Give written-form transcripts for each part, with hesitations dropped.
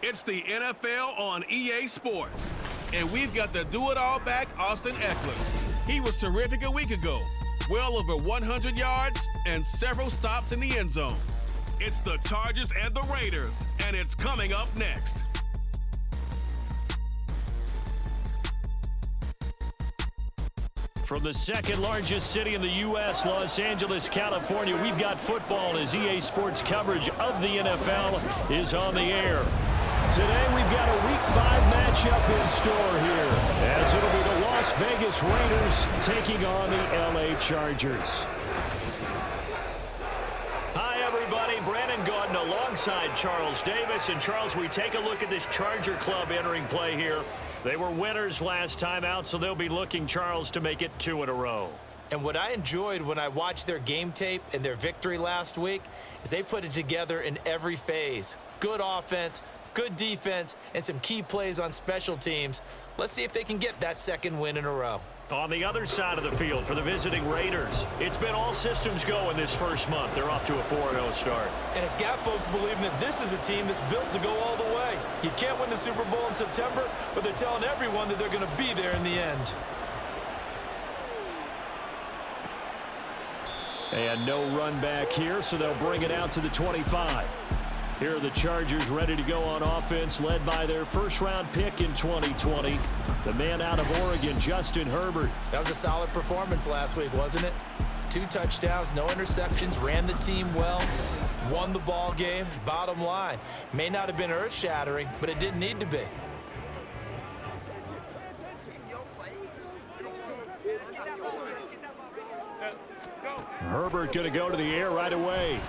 It's the NFL on EA Sports. And we've got the do-it-all back, Austin Eckler. He was terrific a week ago. Well over 100 yards and several stops in the end zone. It's the Chargers and the Raiders, and it's coming up next. From the second largest city in the U.S., Los Angeles, California, we've got football as EA Sports coverage of the NFL is on the air. Today we've got a Week 5 matchup in store here, as it'll be the Las Vegas Raiders taking on the L.A. Chargers. Hi, everybody. Brandon Gordon alongside Charles Davis. And, Charles, we take a look at this Charger club entering play here. They were winners last time out, so they'll be looking, Charles, to make it 2 in a row. And what I enjoyed when I watched their game tape and their victory last week is they put it together in every phase. Good offense, good defense, and some key plays on special teams. Let's see if they can get that second win in a row. On the other side of the field for the visiting Raiders, it's been all systems go in this first month. They're off to a 4-0 start. And it's got folks believing that this is a team that's built to go all the way. You can't win the Super Bowl in September, but they're telling everyone that they're going to be there in the end. And no run back here, so they'll bring it out to the 25. Here are the Chargers ready to go on offense, led by their first-round pick in 2020, the man out of Oregon, Justin Herbert. That was a solid performance last week, wasn't it? 2 touchdowns, no interceptions, ran the team well, won the ball game. Bottom line, may not have been earth-shattering, but it didn't need to be. Herbert going to go to the air right away.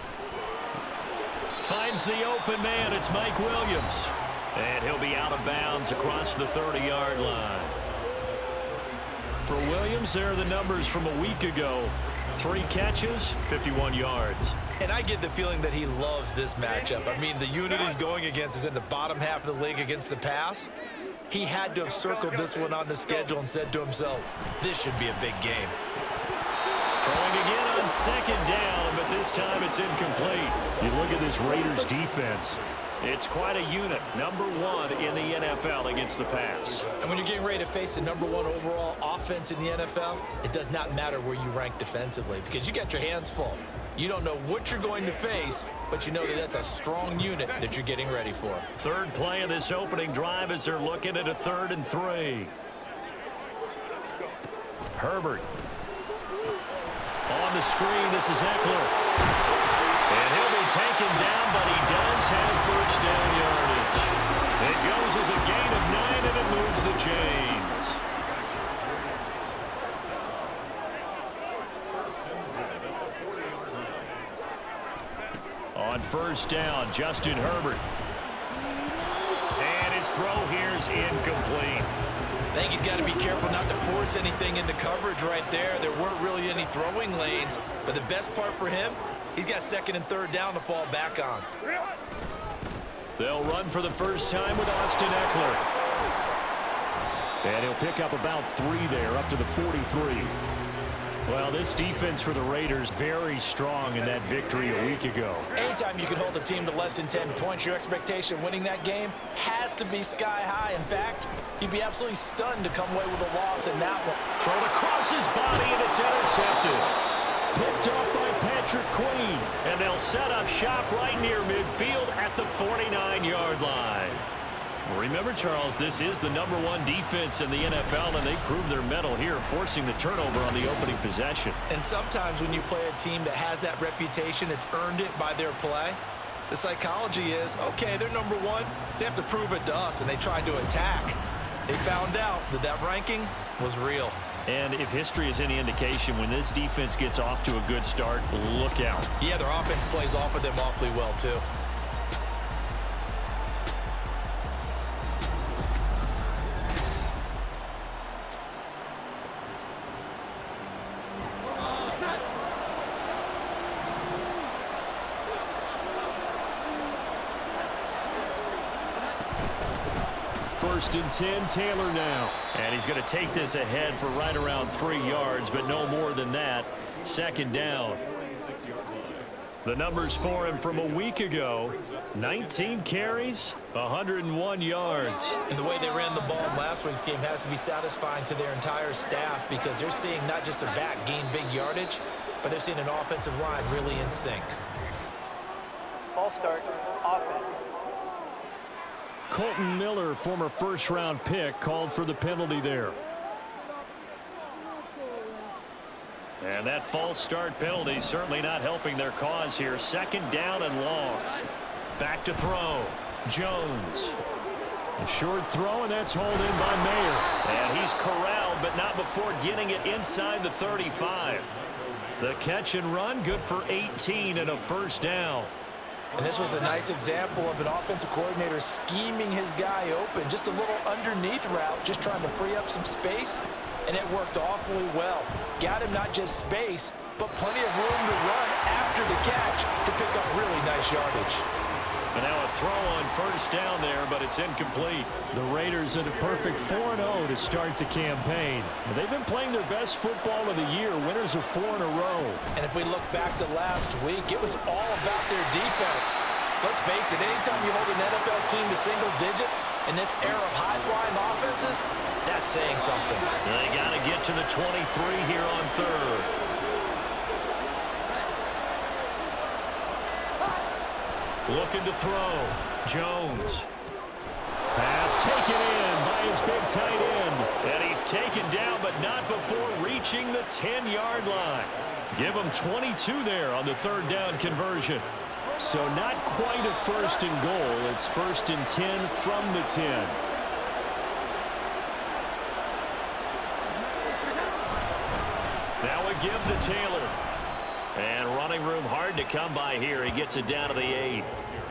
Finds the open man. It's Mike Williams. And he'll be out of bounds across the 30-yard line. For Williams, there are the numbers from a week ago. 3 catches, 51 yards. And I get the feeling that he loves this matchup. I mean, the unit he's going against is in the bottom half of the league against the pass. He had to have circled this one on the schedule and said to himself, this should be a big game. Throwing again on second down, but this time it's incomplete. You look at this Raiders defense. It's quite a unit. Number 1 in the NFL against the pass. And when you're getting ready to face the number 1 overall offense in the NFL, it does not matter where you rank defensively because you got your hands full. You don't know what you're going to face, but you know that that's a strong unit that you're getting ready for. Third play of this opening drive as they're looking at a 3rd and 3. Herbert. On the screen, this is Eckler. And he'll be taken down, but he does have first down yardage. It goes as a gain of 9, and it moves the chains. On first down, Justin Herbert. And his throw here is incomplete. I think he's got to be careful not to force anything into coverage right there. There weren't really any throwing lanes, but the best part for him, he's got 2nd and 3rd down to fall back on. They'll run for the first time with Austin Eckler. And he'll pick up about 3 there, up to the 43. Well, this defense for the Raiders very strong in that victory a week ago. Anytime you can hold a team to less than 10 points, your expectation of winning that game has to be sky high. In fact, you'd be absolutely stunned to come away with a loss in that one. Thrown across his body, and it's intercepted. Picked off by Patrick Queen. And they'll set up shop right near midfield at the 49-yard line. Remember, Charles, this is the number 1 defense in the NFL, and they proved their mettle here, forcing the turnover on the opening possession. And sometimes when you play a team that has that reputation, it's earned it by their play. The psychology is, okay, they're number 1. They have to prove it to us, and they tried to attack. They found out that that ranking was real. And if history is any indication, when this defense gets off to a good start, look out. Yeah, their offense plays off of them awfully well, too. First and 10, Taylor now. And he's going to take this ahead for right around 3 yards, but no more than that. Second down. The numbers for him from a week ago: 19 carries, 101 yards. And the way they ran the ball in last week's game has to be satisfying to their entire staff, because they're seeing not just a back gain big yardage, but they're seeing an offensive line really in sync. Ball start, offense. Colton Miller, former first-round pick, called for the penalty there. And that false start penalty certainly not helping their cause here. Second down and long. Back to throw. Jones. A short throw, and that's hauled in by Mayer. And he's corralled, but not before getting it inside the 35. The catch and run, good for 18 and a first down. And this was a nice example of an offensive coordinator scheming his guy open. Just a little underneath route, just trying to free up some space, and it worked awfully well. Got him not just space, but plenty of room to run after the catch to pick up really nice yardage. And now a throw on first down there, but it's incomplete. The Raiders at a perfect 4-0 to start the campaign. They've been playing their best football of the year, winners of 4 in a row. And if we look back to last week, it was all about their defense. Let's face it, anytime you hold an NFL team to single digits in this era of high-flying offenses, that's saying something. They got to get to the 23 here on third. Looking to throw. Jones. Pass taken in by his big tight end. And he's taken down, but not before reaching the 10-yard line. Give him 22 there on the third down conversion. So not quite a first and goal. It's first and 10 from the 10. Now a give to Taylor. And running room hard to come by here. He gets it down to the 8.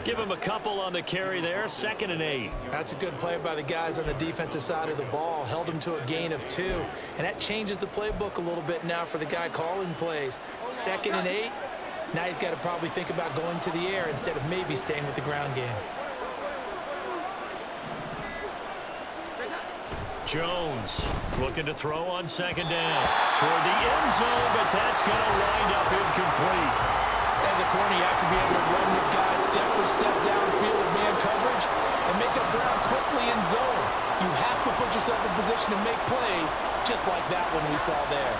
Give him a couple on the carry there. 2nd and 8. That's a good play by the guys on the defensive side of the ball. Held him to a gain of 2. And that changes the playbook a little bit now for the guy calling plays. 2nd and 8. Now he's got to probably think about going to the air instead of maybe staying with the ground game. Jones looking to throw on 2nd down. Toward the end zone, but that's going to wind up incomplete. As a corner, you have to be able to run with guys step for step downfield with man coverage and make up ground quickly in zone. You have to put yourself in position to make plays, just like that one we saw there.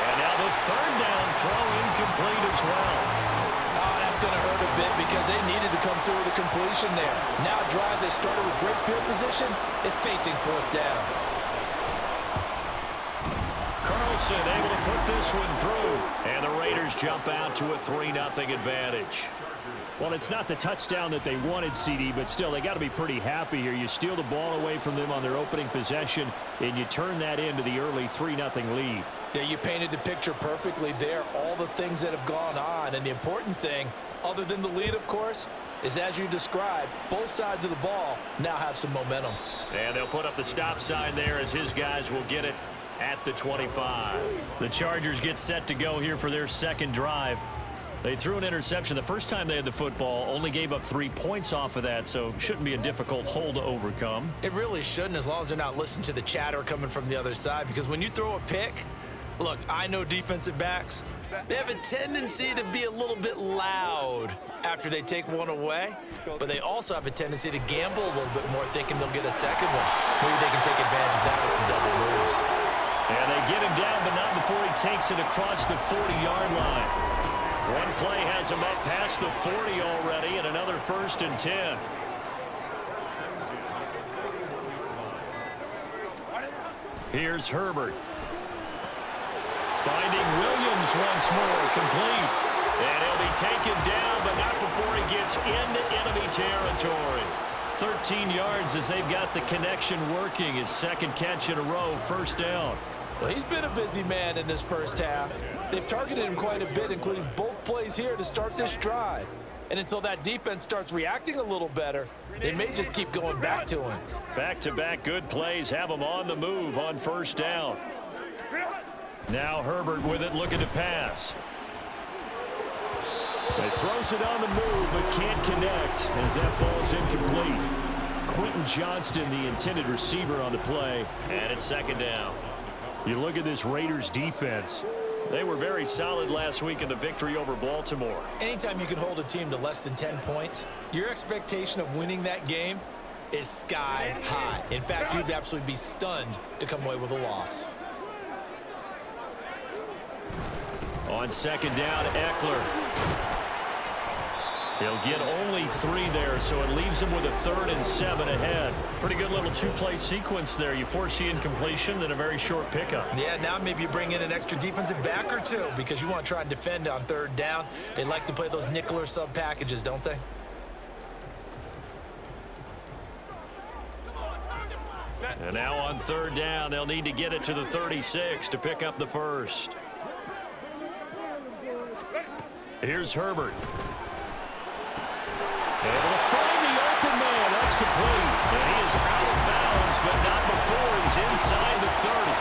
And now the 3rd down throw incomplete as well. Oh, that's going to hurt a bit because they needed to come through with a completion there. Now a drive that started with great field position is facing 4th down. Carlson able to put this one through. And the Raiders jump out to a 3-0 advantage. Well, it's not the touchdown that they wanted, CD, but still, they got to be pretty happy here. You steal the ball away from them on their opening possession, and you turn that into the early 3-0 lead. Yeah, you painted the picture perfectly there. All the things that have gone on, and the important thing, other than the lead, of course, is as you described, both sides of the ball now have some momentum. And they'll put up the stop sign there as his guys will get it at the 25. The Chargers get set to go here for their 2nd drive. They threw an interception the first time they had the football, only gave up 3 points off of that, so shouldn't be a difficult hole to overcome. It really shouldn't, as long as they're not listening to the chatter coming from the other side, because when you throw a pick, look, I know defensive backs, they have a tendency to be a little bit loud after they take one away, but they also have a tendency to gamble a little bit more, thinking they'll get a second one. Maybe they can take advantage of that with some double moves. And they get him down, but not before he takes it across the 40-yard line. One play has him up past the 40 already, and another 1st and 10. Here's Herbert. Finding Williams once more, complete. And he'll be taken down, but not before he gets into enemy territory. 13 yards as they've got the connection working. His 2nd catch in a row, 1st down. Well, he's been a busy man in this first half. They've targeted him quite a bit, including both plays here to start this drive. And until that defense starts reacting a little better, they may just keep going back to him. Back-to-back good plays have him on the move on 1st down. Now Herbert with it, looking to pass. He throws it on the move, but can't connect as that falls incomplete. Quentin Johnston, the intended receiver on the play, and it's 2nd down. You look at this Raiders defense. They were very solid last week in the victory over Baltimore. Anytime you can hold a team to less than 10 points, your expectation of winning that game is sky high. In fact, you'd absolutely be stunned to come away with a loss. On second down, Eckler. He'll get only 3 there, so it leaves him with a 3rd and 7 ahead. Pretty good little 2-play sequence there. You force the incompletion, then a very short pickup. Yeah, now maybe you bring in an extra defensive back or 2 because you want to try and defend on 3rd down. They like to play those nickel or sub packages, don't they? And now on 3rd down, they'll need to get it to the 36 to pick up the first. Here's Herbert. Able to find the open man. That's complete. And he is out of bounds, but not before he's inside the 30.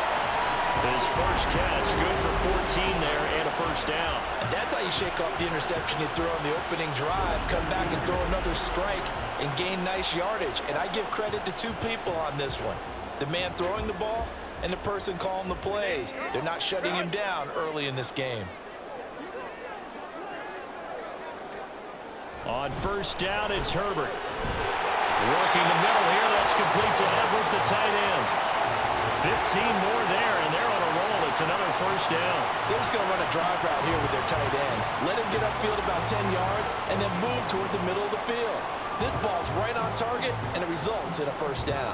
His first catch, good for 14 there and a first down. And that's how you shake off the interception you threw on the opening drive, come back and throw another strike and gain nice yardage. And I give credit to 2 people on this one. The man throwing the ball and the person calling the plays. They're not shutting him down early in this game. On first down, it's Herbert. Working the middle here. That's complete to Everett, the tight end. 15 more there, and they're on a roll. It's another first down. They're just going to run a drive route here with their tight end. Let him get upfield about 10 yards and then move toward the middle of the field. This ball's right on target, and it results in a first down.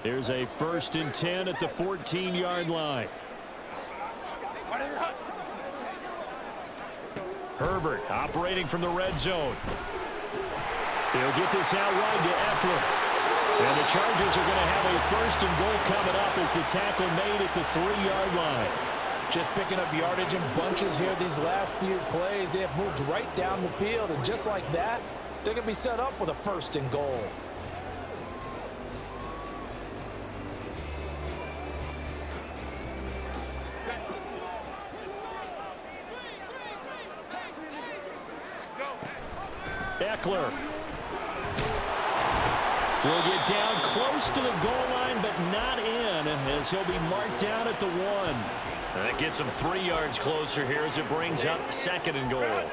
Here's a 1st and 10 at the 14-yard line. Herbert operating from the red zone. He'll get this out wide to Eckler. And the Chargers are going to have a 1st and goal coming up as the tackle made at the 3-yard line. Just picking up yardage in bunches here these last few plays. They have moved right down the field, and just like that, they're going to be set up with a 1st and goal. Eckler will get down close to the goal line, but not in, as he'll be marked down at the 1. That gets him 3 yards closer here as it brings up 2nd and goal.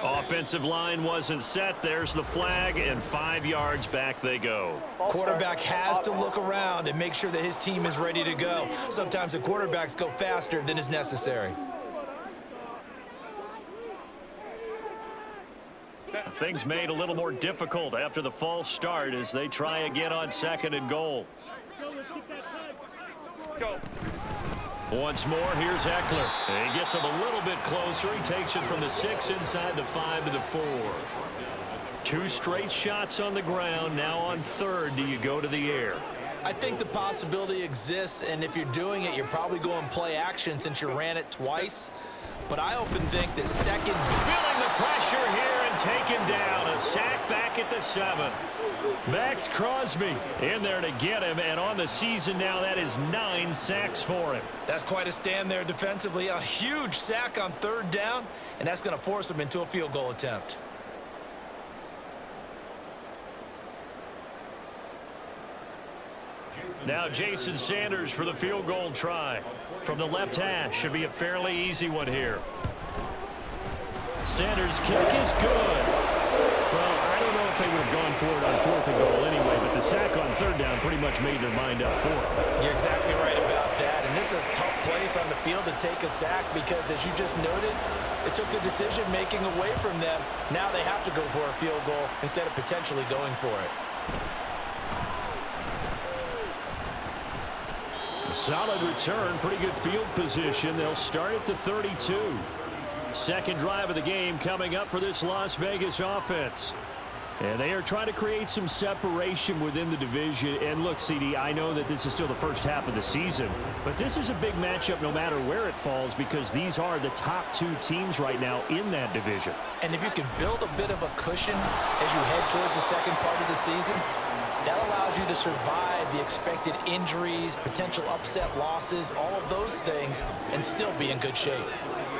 Offensive line wasn't set. There's the flag, and 5 yards back they go. Quarterback has to look around and make sure that his team is ready to go. Sometimes the quarterbacks go faster than is necessary. Things made a little more difficult after the false start as they try again on 2nd and goal. Once more, here's Eckler. He gets him a little bit closer. He takes it from the 6 inside the 5 to the 4. 2 straight shots on the ground. Now on 3rd, do you go to the air? I think the possibility exists, and if you're doing it, you're probably going play action since you ran it twice. But I often think that 2nd... Feeling the pressure here and taken down. A sack back at the 7. Max Crosby in there to get him, and on the season now, that is 9 sacks for him. That's quite a stand there defensively. A huge sack on 3rd down, and that's going to force him into a field goal attempt. Now Jason Sanders for the field goal try. From the left hash, should be a fairly easy one here. Sanders' kick is good. Well, I don't know if they would have gone for it on 4th and goal anyway, but the sack on 3rd down pretty much made their mind up for it. You're exactly right about that, and this is a tough place on the field to take a sack because, as you just noted, it took the decision-making away from them. Now they have to go for a field goal instead of potentially going for it. Solid return, pretty good field position. They'll start at the 32. 2nd drive of the game coming up for this Las Vegas offense. And they are trying to create some separation within the division. And look, CD, I know that this is still the first half of the season, but this is a big matchup no matter where it falls because these are the top 2 teams right now in that division. And if you can build a bit of a cushion as you head towards the second part of the season, that allows you to survive the expected injuries, potential upset losses, all of those things, and still be in good shape.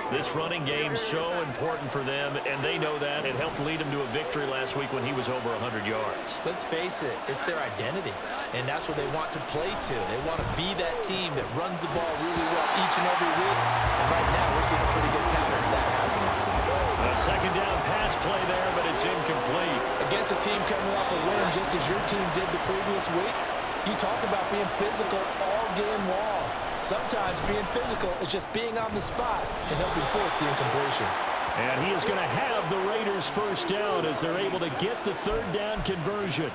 This running game's so important for them, and they know that. It helped lead them to a victory last week when he was over 100 yards. Let's face it, it's their identity, and that's what they want to play to. They want to be that team that runs the ball really well each and every week, and right now we're seeing a pretty good pattern of that happening. A second down pass play there, but it's incomplete. Against a team coming off a win just as your team did the previous week, you talk about being physical all game long. Sometimes being physical is just being on the spot and helping force the incompletion. And he is going to have the Raiders first down as they're able to get the third down conversion.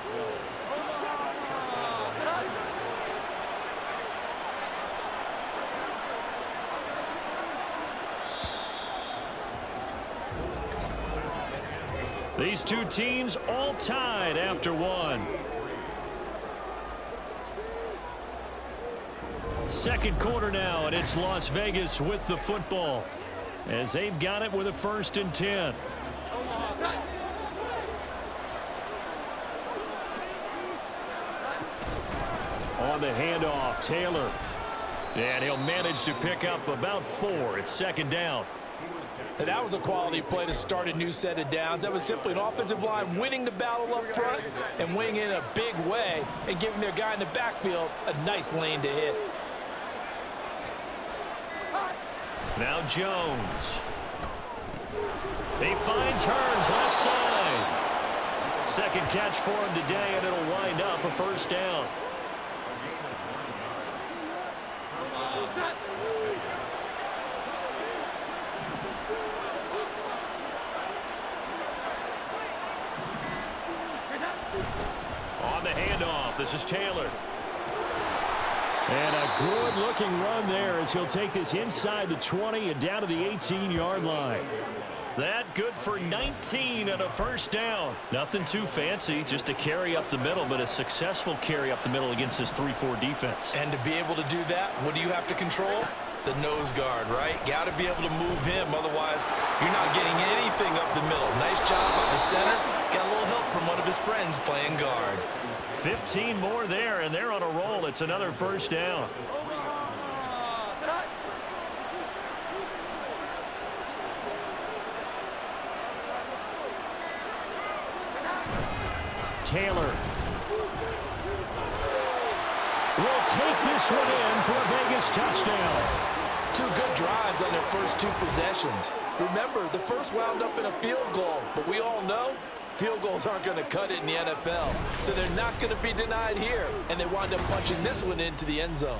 These two teams all tied after one. Second quarter now, and it's Las Vegas with the football as they've got it with a 1st and 10. On the handoff, Taylor. And he'll manage to pick up about 4. It's 2nd down. And that was a quality play to start a new set of downs. That was simply an offensive line winning the battle up front and winning in a big way and giving their guy in the backfield a nice lane to hit. Now Jones. He finds Hearns left side. Second catch for him today, and it'll wind up a 1st down. On the handoff, this is Taylor. And a good-looking run there as he'll take this inside the 20 and down to the 18-yard line. That good for 19 and a 1st down. Nothing too fancy, just a carry up the middle, but a successful carry up the middle against this 3-4 defense. And to be able to do that, what do you have to control? The nose guard, right? Got to be able to move him, otherwise you're not getting anything up the middle. Nice job by the center. Got a little help from one of his friends playing guard. 15 more there, and they're on a roll. It's another 1st down. Taylor will take this one in for a Vegas touchdown. 2 good drives on their first 2 possessions. Remember, the first wound up in a field goal, but we all know field goals aren't going to cut it in the NFL, so they're not going to be denied here, and they wind up punching this one into the end zone.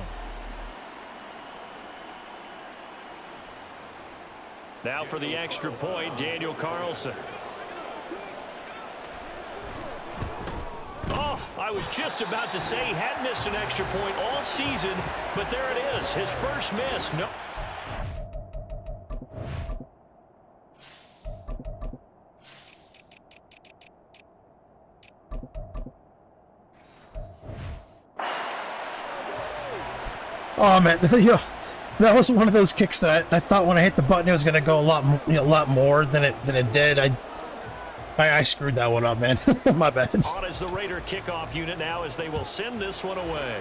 Now for the extra point, Daniel Carlson. Oh, I was just about to say he hadn't missed an extra point all season, but there it is, his first miss. No. Oh man, that was one of those kicks that I thought when I hit the button it was going to go a lot more than it did. I screwed that one up, man. My bad. On is the Raider kickoff unit now as they will send this one away.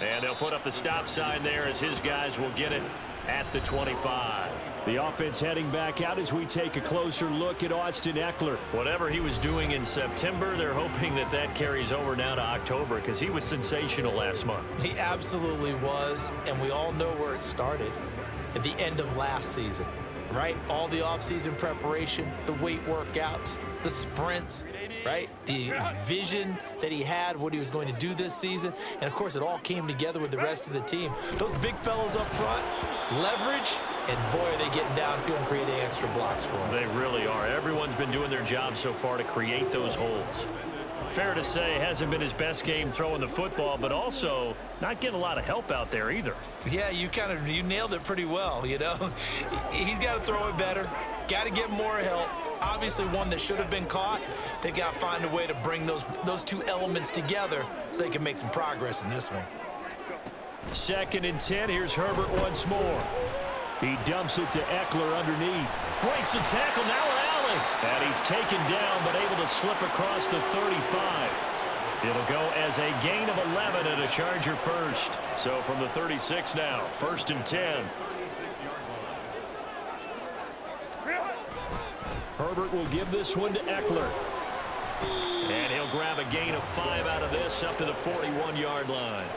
And they'll put up the stop sign there as his guys will get it at the 25. The offense heading back out as we take a closer look at Austin Ekeler. Whatever he was doing in September, they're hoping that that carries over now to October because he was sensational last month. He absolutely was, and we all know where it started at the end of last season, right? All the offseason preparation, the weight workouts, the sprints, right? The vision that he had, what he was going to do this season, and of course it all came together with the rest of the team. Those big fellas up front, leverage, and boy, are they getting downfield and creating extra blocks for him. They really are. Everyone's been doing their job so far to create those holes. Fair to say, hasn't been his best game throwing the football, but also not getting a lot of help out there either. Yeah, you nailed it pretty well, you know. He's got to throw it better, got to get more help. Obviously one that should have been caught. They got to find a way to bring those 2 elements together so they can make some progress in this one. 2nd and 10. Here's Herbert once more. He dumps it to Ekeler underneath. Breaks the tackle, now an alley. And he's taken down, but able to slip across the 35. It'll go as a gain of 11 and a Charger first. So from the 36 now, 1st and 10. Herbert will give this one to Eckler. And he'll grab a gain of 5 out of this up to the 41-yard line.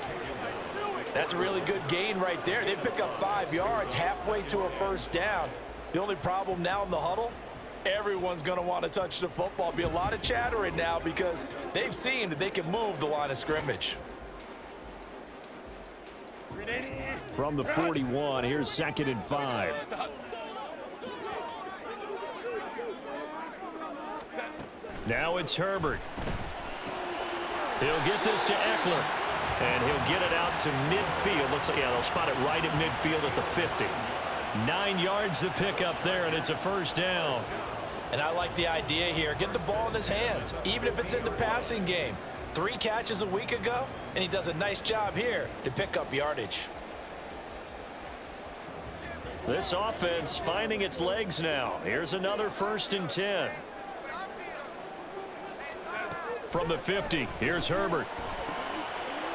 That's a really good gain right there. They pick up 5 yards halfway to a first down. The only problem now in the huddle, everyone's going to want to touch the football. Be a lot of chattering now because they've seen that they can move the line of scrimmage. From the 41, here's 2nd and 5. Now it's Herbert. He'll get this to Eckler. And he'll get it out to midfield. Looks like, yeah, they'll spot it right at midfield at the 50. 9 yards to pick up there, and it's a first down. And I like the idea here. Get the ball in his hands, even if it's in the passing game. 3 catches a week ago, and he does a nice job here to pick up yardage. This offense finding its legs now. Here's another 1st and 10. From the 50, here's Herbert.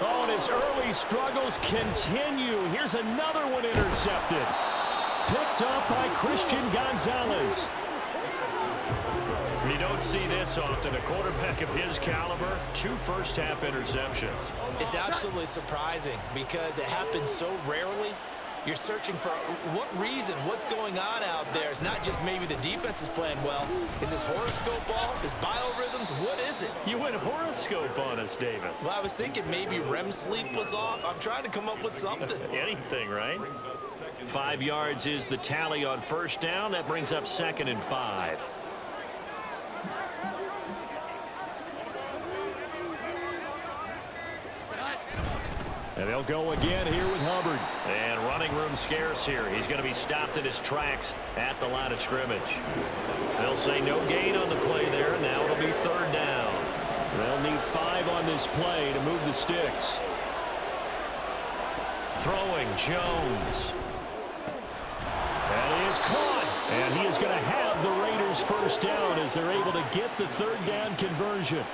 Oh, and his early struggles continue. Here's another one intercepted. Picked up by Christian Gonzalez. You don't see this often. A quarterback of his caliber, 2 first-half interceptions. It's absolutely surprising because it happens so rarely. You're searching for what reason, what's going on out there. It's not just maybe the defense is playing well. Is his horoscope off? His biorhythms? What is it? You went horoscope on us, Davis. Well, I was thinking maybe REM sleep was off. I'm trying to come up with something. Anything, right? 5 yards is the tally on first down. That brings up 2nd and 5. And they'll go again here with Hubbard. And running room scarce here. He's going to be stopped in his tracks at the line of scrimmage. They'll say no gain on the play there. Now it'll be 3rd down. They'll need 5 on this play to move the sticks. Throwing Jones. And he is caught. And he is going to have the Raiders first down as they're able to get the 3rd down conversion.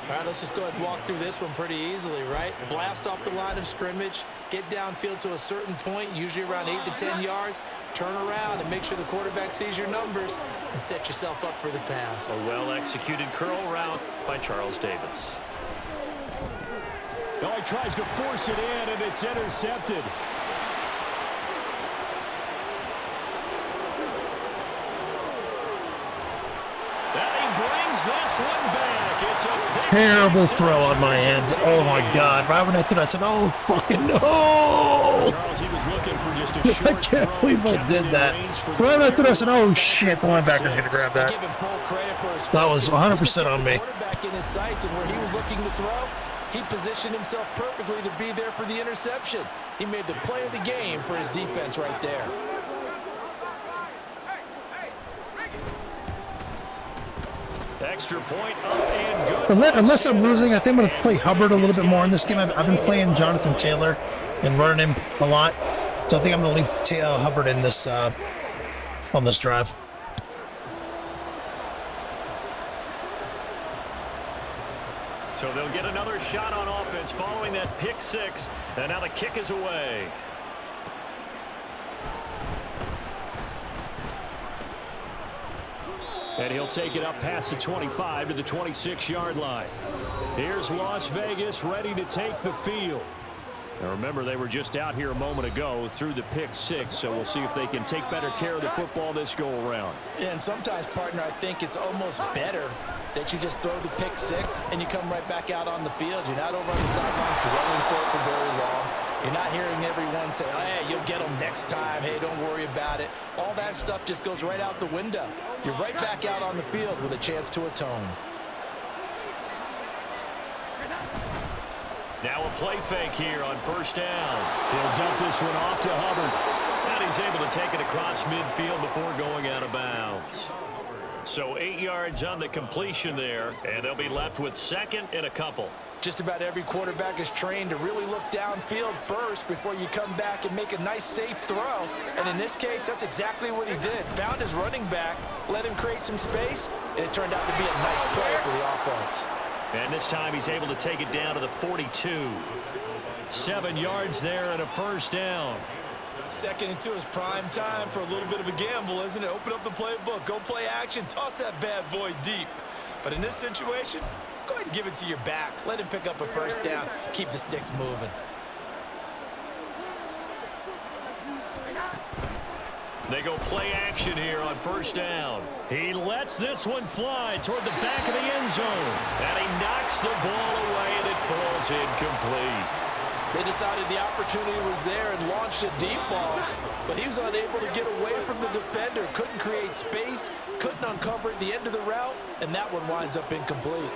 All right, let's just go ahead and walk through this one pretty easily, right? Blast off the line of scrimmage, get downfield to a certain point, usually around 8 to 10 yards, turn around and make sure the quarterback sees your numbers and set yourself up for the pass. A well-executed curl route by Charles Davis. Oh, he tries to force it in, and it's intercepted. This one back. It's a terrible throw on my end. Oh my God! Right when I threw, I said, "Oh fucking no!" Charles, he was looking for just a short I can't believe I did that. Right when I threw, I said, "Oh shit!" The linebacker's gonna grab that. That was 100% on me. Quarterback in his sights, and where he was looking to throw, he positioned himself perfectly to be there for the interception. He made the play of the game for his defense right there. Extra point up and good. Unless I'm losing, I think I'm going to play Hubbard a little bit more in this game. I've been playing Jonathan Taylor and running him a lot. So I think I'm going to leave Hubbard in this on this drive. So they'll get another shot on offense following that pick 6. And now the kick is away. And he'll take it up past the 25 to the 26-yard line. Here's Las Vegas ready to take the field. Now remember, they were just out here a moment ago through the pick 6, so we'll see if they can take better care of the football this go-around. Yeah, and sometimes, partner, I think it's almost better that you just throw the pick 6 and you come right back out on the field. You're not over on the sidelines dwelling for it for very long. You're not hearing everyone say, oh, hey, you'll get them next time. Hey, don't worry about it. All that stuff just goes right out the window. You're right back out on the field with a chance to atone. Now a play fake here on first down. He'll dump this one off to Hubbard. And he's able to take it across midfield before going out of bounds. So 8 yards on the completion there, and they'll be left with 2nd and a couple. Just about every quarterback is trained to really look downfield first before you come back and make a nice, safe throw. And in this case, that's exactly what he did. Found his running back, let him create some space, and it turned out to be a nice play for the offense. And this time he's able to take it down to the 42. 7 yards there and a first down. Second and 2 is prime time for a little bit of a gamble, isn't it? Open up the playbook, go play action, toss that bad boy deep. But in this situation, go ahead and give it to your back. Let him pick up a first down. Keep the sticks moving. They go play action here on first down. He lets this one fly toward the back of the end zone. And he knocks the ball away, and it falls incomplete. They decided the opportunity was there and launched a deep ball, but he was unable to get away from the defender. Couldn't create space, couldn't uncover at the end of the route, and that one winds up incomplete.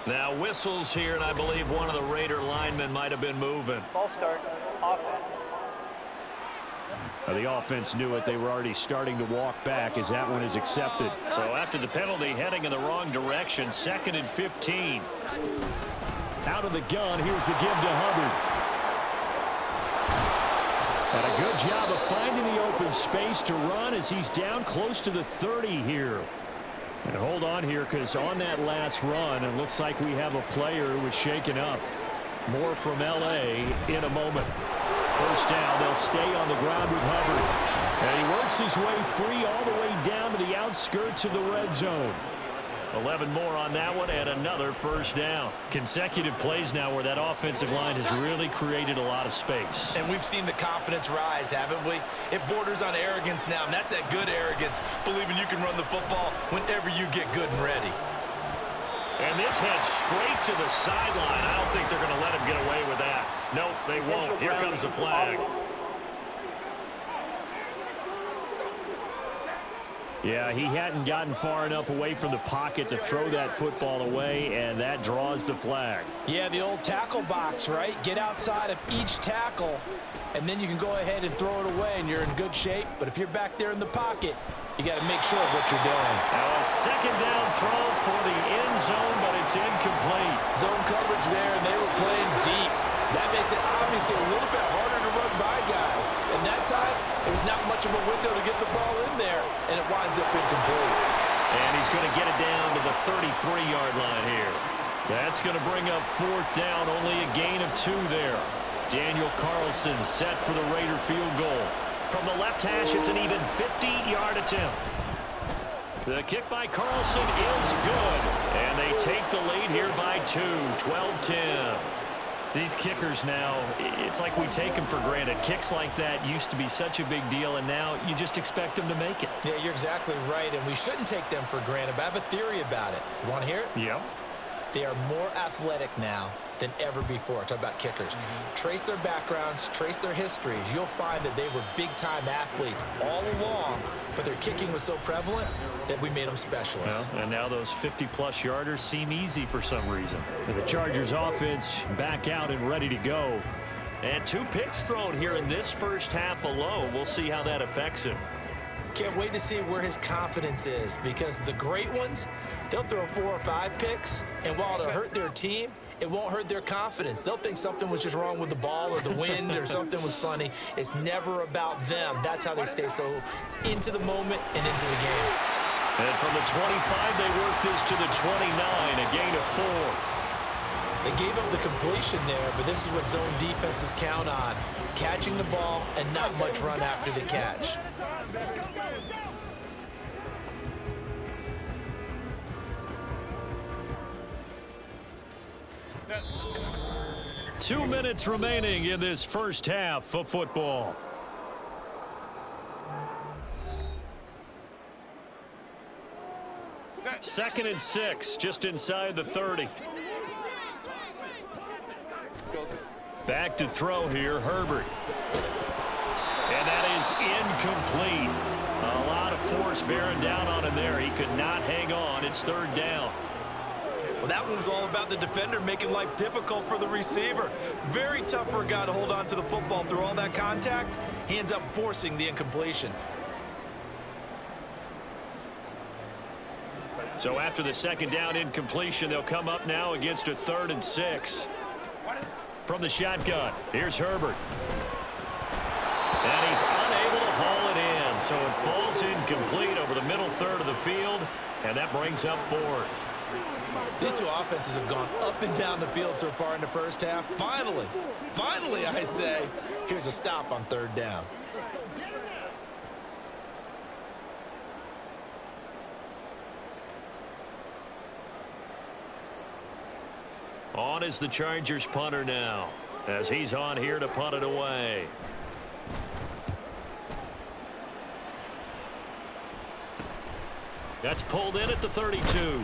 Now whistles here, and I believe one of the Raider linemen might have been moving. Ball start, offense. The offense knew it. They were already starting to walk back as that one is accepted. So after the penalty, heading in the wrong direction, 2nd and 15. Out of the gun, here's the give to Hubbard. And a good job of finding the open space to run as he's down close to the 30 here. And hold on here, because on that last run, it looks like we have a player who was shaken up. More from L.A. in a moment. First down, they'll stay on the ground with Hubbard. And he works his way free all the way down to the outskirts of the red zone. 11 more on that one and another first down. Consecutive plays now where that offensive line has really created a lot of space. And we've seen the confidence rise, haven't we? It borders on arrogance now, and that's that good arrogance, believing you can run the football whenever you get good and ready. And this heads straight to the sideline. I don't think they're going to let him get away with that. Nope, they won't. Here comes the flag. Yeah, he hadn't gotten far enough away from the pocket to throw that football away, and that draws the flag. Yeah, the old tackle box, right? Get outside of each tackle, and then you can go ahead and throw it away, and you're in good shape. But if you're back there in the pocket, you got to make sure of what you're doing. Now a second down throw for the end zone, but it's incomplete. Zone coverage there, and they were playing deep. That makes it obviously a little bit harder to run by guys. And that time, it was not much of a window to get the ball in there, and it winds up incomplete. And he's going to get it down to the 33-yard line here. That's going to bring up 4th down, only a gain of 2 there. Daniel Carlson set for the Raider field goal. From the left hash, it's an even 50-yard attempt. The kick by Carlson is good, and they take the lead here by 2, 12-10. These kickers now, it's like we take them for granted. Kicks like that used to be such a big deal, and now you just expect them to make it. Yeah, you're exactly right, and we shouldn't take them for granted, but I have a theory about it. You want to hear it? Yep. They are more athletic now than ever before. Talk about kickers. Trace their backgrounds, trace their histories. You'll find that they were big-time athletes all along, but their kicking was so prevalent that we made them specialists. Well, and now those 50-plus yarders seem easy for some reason. And the Chargers offense back out and ready to go. And 2 picks thrown here in this first half alone. We'll see how that affects him. Can't wait to see where his confidence is, because the great ones, they'll throw 4 or 5 picks, and while it'll hurt their team, it won't hurt their confidence. They'll think something was just wrong with the ball or the wind or something was funny. It's never about them. That's how they stay so into the moment and into the game. And from the 25, they work this to the 29, a gain of 4. They gave up the completion there, but this is what zone defenses count on. Catching the ball and not much run after the catch. 2 minutes remaining in this first half of football. Second and 6, just inside the 30. Back to throw here, Herbert. And that is incomplete. A lot of force bearing down on him there. He could not hang on. It's 3rd down. Well, that one was all about the defender making life difficult for the receiver. Very tough for a guy to hold on to the football through all that contact. He ends up forcing the incompletion. So after the second down incompletion, they'll come up now against a 3rd and 6. From the shotgun, here's Herbert. And he's unable to haul it in, so it falls incomplete over the middle third of the field, and that brings up fourth. These two offenses have gone up and down the field so far in the first half. Finally, I say, here's a stop on third down. On is the Chargers punter now, as he's on here to punt it away. That's pulled in at the 32.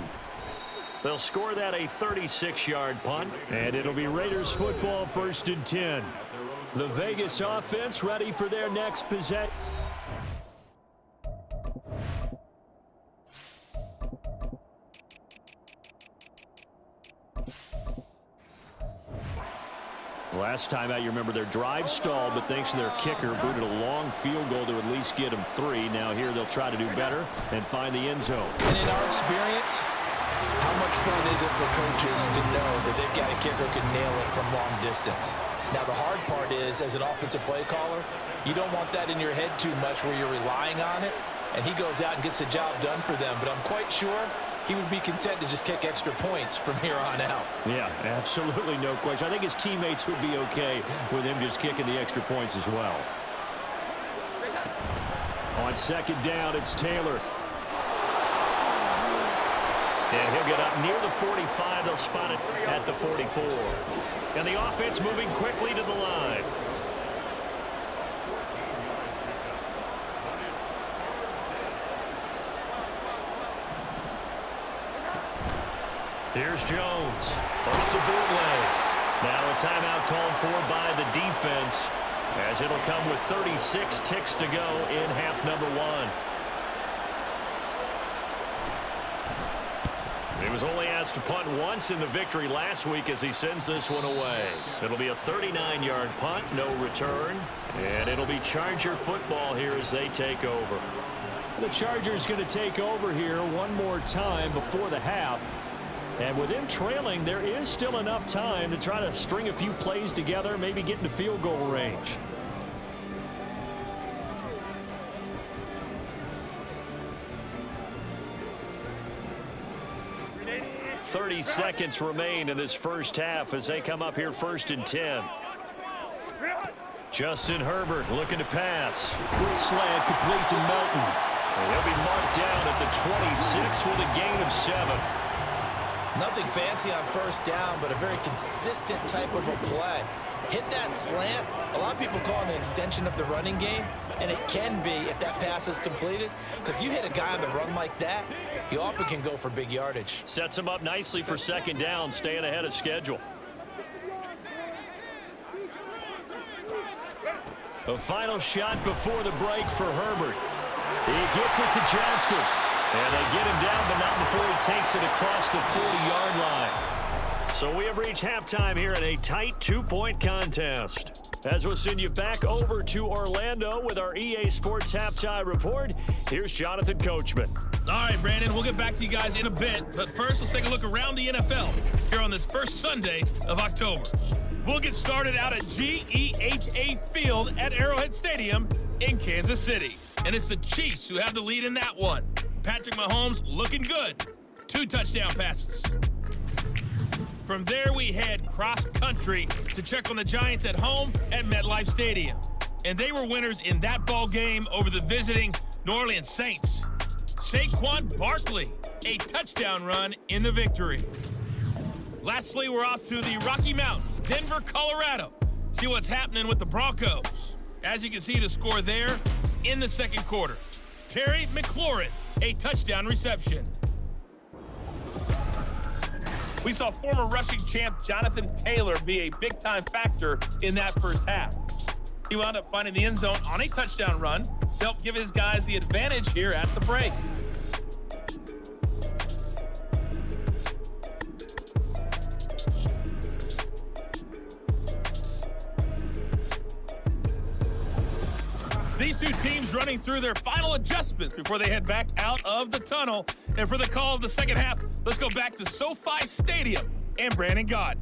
They'll score that a 36-yard punt, and it'll be Raiders football, 1st and 10. The Vegas offense ready for their next possession. Last time out, you remember their drive stalled, but thanks to their kicker, booted a long field goal to at least get them 3. Now here they'll try to do better and find the end zone. And in our experience, how much fun is it for coaches to know that they've got a kicker who can nail it from long distance? Now the hard part is, as an offensive play caller, you don't want that in your head too much where you're relying on it, and he goes out and gets the job done for them. But I'm quite sure he would be content to just kick extra points from here on out. Yeah, absolutely no question. I think his teammates would be okay with him just kicking the extra points as well. On 2nd down, it's Taylor. And he'll get up near the 45. They'll spot it at the 44. And the offense moving quickly to the line. Here's Jones off the bootleg. Now a timeout called for by the defense, as it'll come with 36 ticks to go in half number 1. He was only asked to punt once in the victory last week as he sends this one away. It'll be a 39-yard punt, no return, and it'll be Charger football here as they take over. The Chargers going to take over here one more time before the half. And with him trailing, there is still enough time to try to string a few plays together, maybe get into field goal range. "30 seconds remain in this first half as they come up here 1st and 10. Justin Herbert looking to pass. Quick slant complete to Melton. And he'll be marked down at the 26 with a gain of 7. Nothing fancy on 1st down, but a very consistent type of a play. Hit that slant. A lot of people call it an extension of the running game, and it can be if that pass is completed, because you hit a guy on the run like that, he often can go for big yardage. Sets him up nicely for 2nd down, staying ahead of schedule. A final shot before the break for Herbert. He gets it to Johnston. And they get him down, but not before he takes it across the 40-yard line. So we have reached halftime here in a tight 2-point contest. As we'll send you back over to Orlando with our EA Sports Halftime Report, here's Jonathan Coachman. All right, Brandon, we'll get back to you guys in a bit. But first, let's take a look around the NFL here on this first Sunday of October. We'll get started out at GEHA Field at Arrowhead Stadium in Kansas City. And it's the Chiefs who have the lead in that one. Patrick Mahomes looking good. 2 touchdown passes. From there, we head cross-country to check on the Giants at home at MetLife Stadium. And they were winners in that ball game over the visiting New Orleans Saints. Saquon Barkley, a touchdown run in the victory. Lastly, we're off to the Rocky Mountains, Denver, Colorado. See what's happening with the Broncos. As you can see, the score there in the 2nd quarter. Terry McLaurin, a touchdown reception. We saw former rushing champ Jonathan Taylor be a big-time factor in that first half. He wound up finding the end zone on a touchdown run to help give his guys the advantage here at the break. These two teams running through their final adjustments before they head back out of the tunnel. And for the call of the second half, let's go back to SoFi Stadium and Brandon Gott.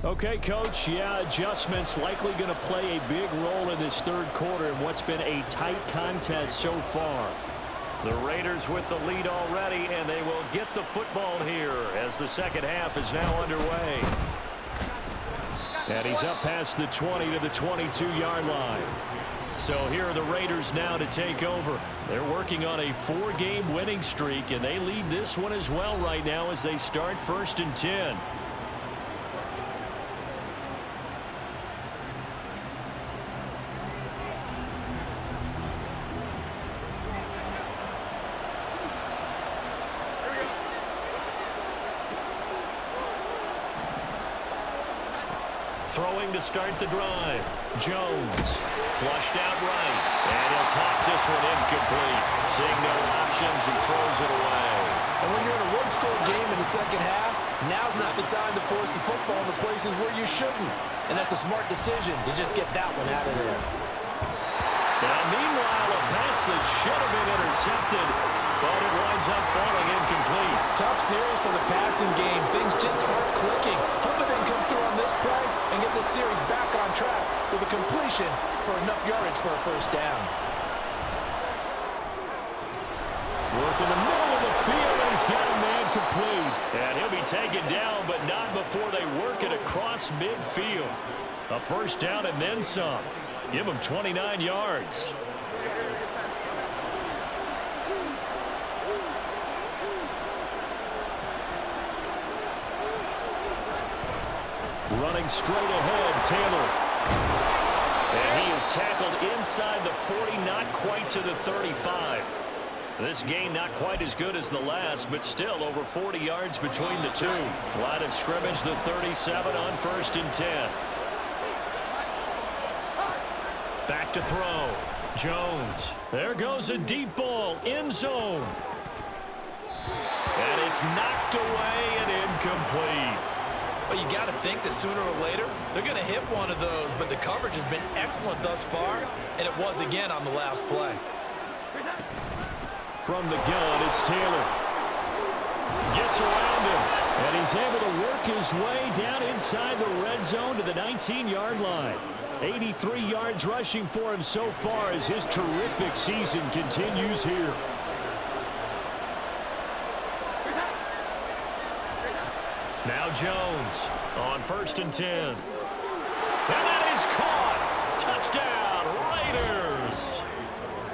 Okay, Coach, yeah, adjustments likely going to play a big role in this third quarter in what's been a tight contest so far. The Raiders with the lead already, and they will get the football here as the second half is now underway. And he's up past the 20 to the 22-yard line. So here are the Raiders now to take over. They're working on a 4-game winning streak, and they lead this one as well right now as they start 1st and 10. Throwing to start the drive. Jones flushed out right. And he'll toss this one incomplete. Seeing no options, he throws it away. And when you're in a one-score game in the second half, now's not the time to force the football in the places where you shouldn't. And that's a smart decision to just get that one out of there. Now, meanwhile, a pass that should have been intercepted, but it winds up falling incomplete. Tough series for the passing game. Things just aren't clicking. Hoping they can come through on this play and get this series back on track with a completion for enough yardage for a first down. Work in the middle of the field, and he's got a man complete. And he'll be taken down, but not before they work it across midfield. A first down and then some. Give him 29 yards. Running straight ahead, Taylor. And he is tackled inside the 40, not quite to the 35. This gain not quite as good as the last, but still over 40 yards between the two. Line of scrimmage, the 37 on 1st and 10. Back to throw. Jones. There goes a deep ball. End zone. And it's knocked away and incomplete. Well, you got to think that sooner or later they're going to hit one of those, but the coverage has been excellent thus far, and it was again on the last play. From the gun, it's Taylor. Gets around him, and he's able to work his way down inside the red zone to the 19-yard line. 83 yards rushing for him so far as his terrific season continues here. Now Jones on 1st and 10. And that is caught. Touchdown, Raiders.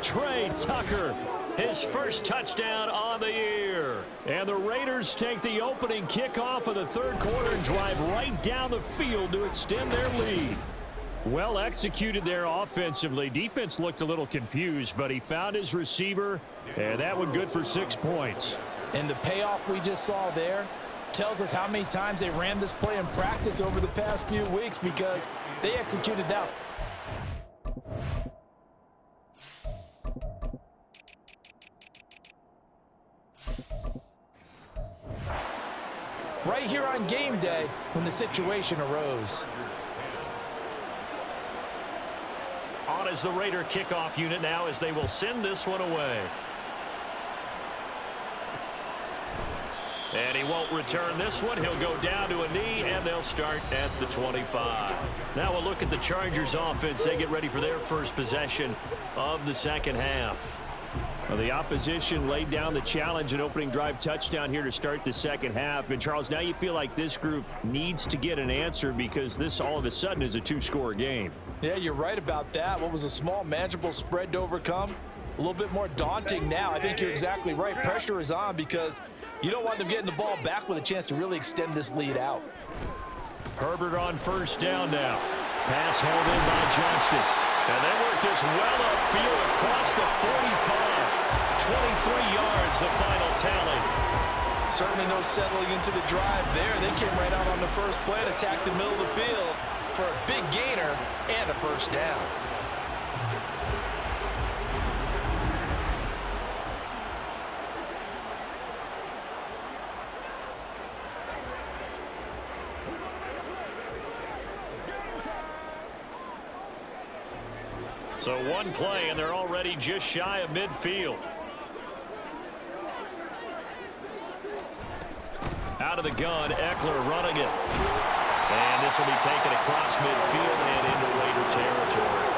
Trey Tucker, his first touchdown on the year. And the Raiders take the opening kickoff of the third quarter and drive right down the field to extend their lead. Well executed there offensively. Defense looked a little confused, but he found his receiver, and that one good for 6 points. And the payoff we just saw there tells us how many times they ran this play in practice over the past few weeks, because they executed that. Right here on game day when the situation arose. On is the Raider kickoff unit now as they will send this one away. And he won't return this one. He'll go down to a knee, and they'll start at the 25. Now we'll look at the Chargers offense. They get ready for their first possession of the second half. Well, the opposition laid down the challenge and opening drive touchdown here to start the second half. And, Charles, now you feel like this group needs to get an answer because this all of a sudden is a two-score game. Yeah, you're right about that. What was a small, manageable spread to overcome? A little bit more daunting now. I think you're exactly right. Pressure is on because you don't want them getting the ball back with a chance to really extend this lead out. Herbert on first down now. Pass hauled in by Johnston. And they work this well upfield across the 45. 23 yards, the final tally. Certainly no settling into the drive there. They came right out on the first play and attacked the middle of the field for a big gainer and a first down. So one play, and they're already just shy of midfield. Out of the gun, Eckler running it. And this will be taken across midfield and into Raider territory.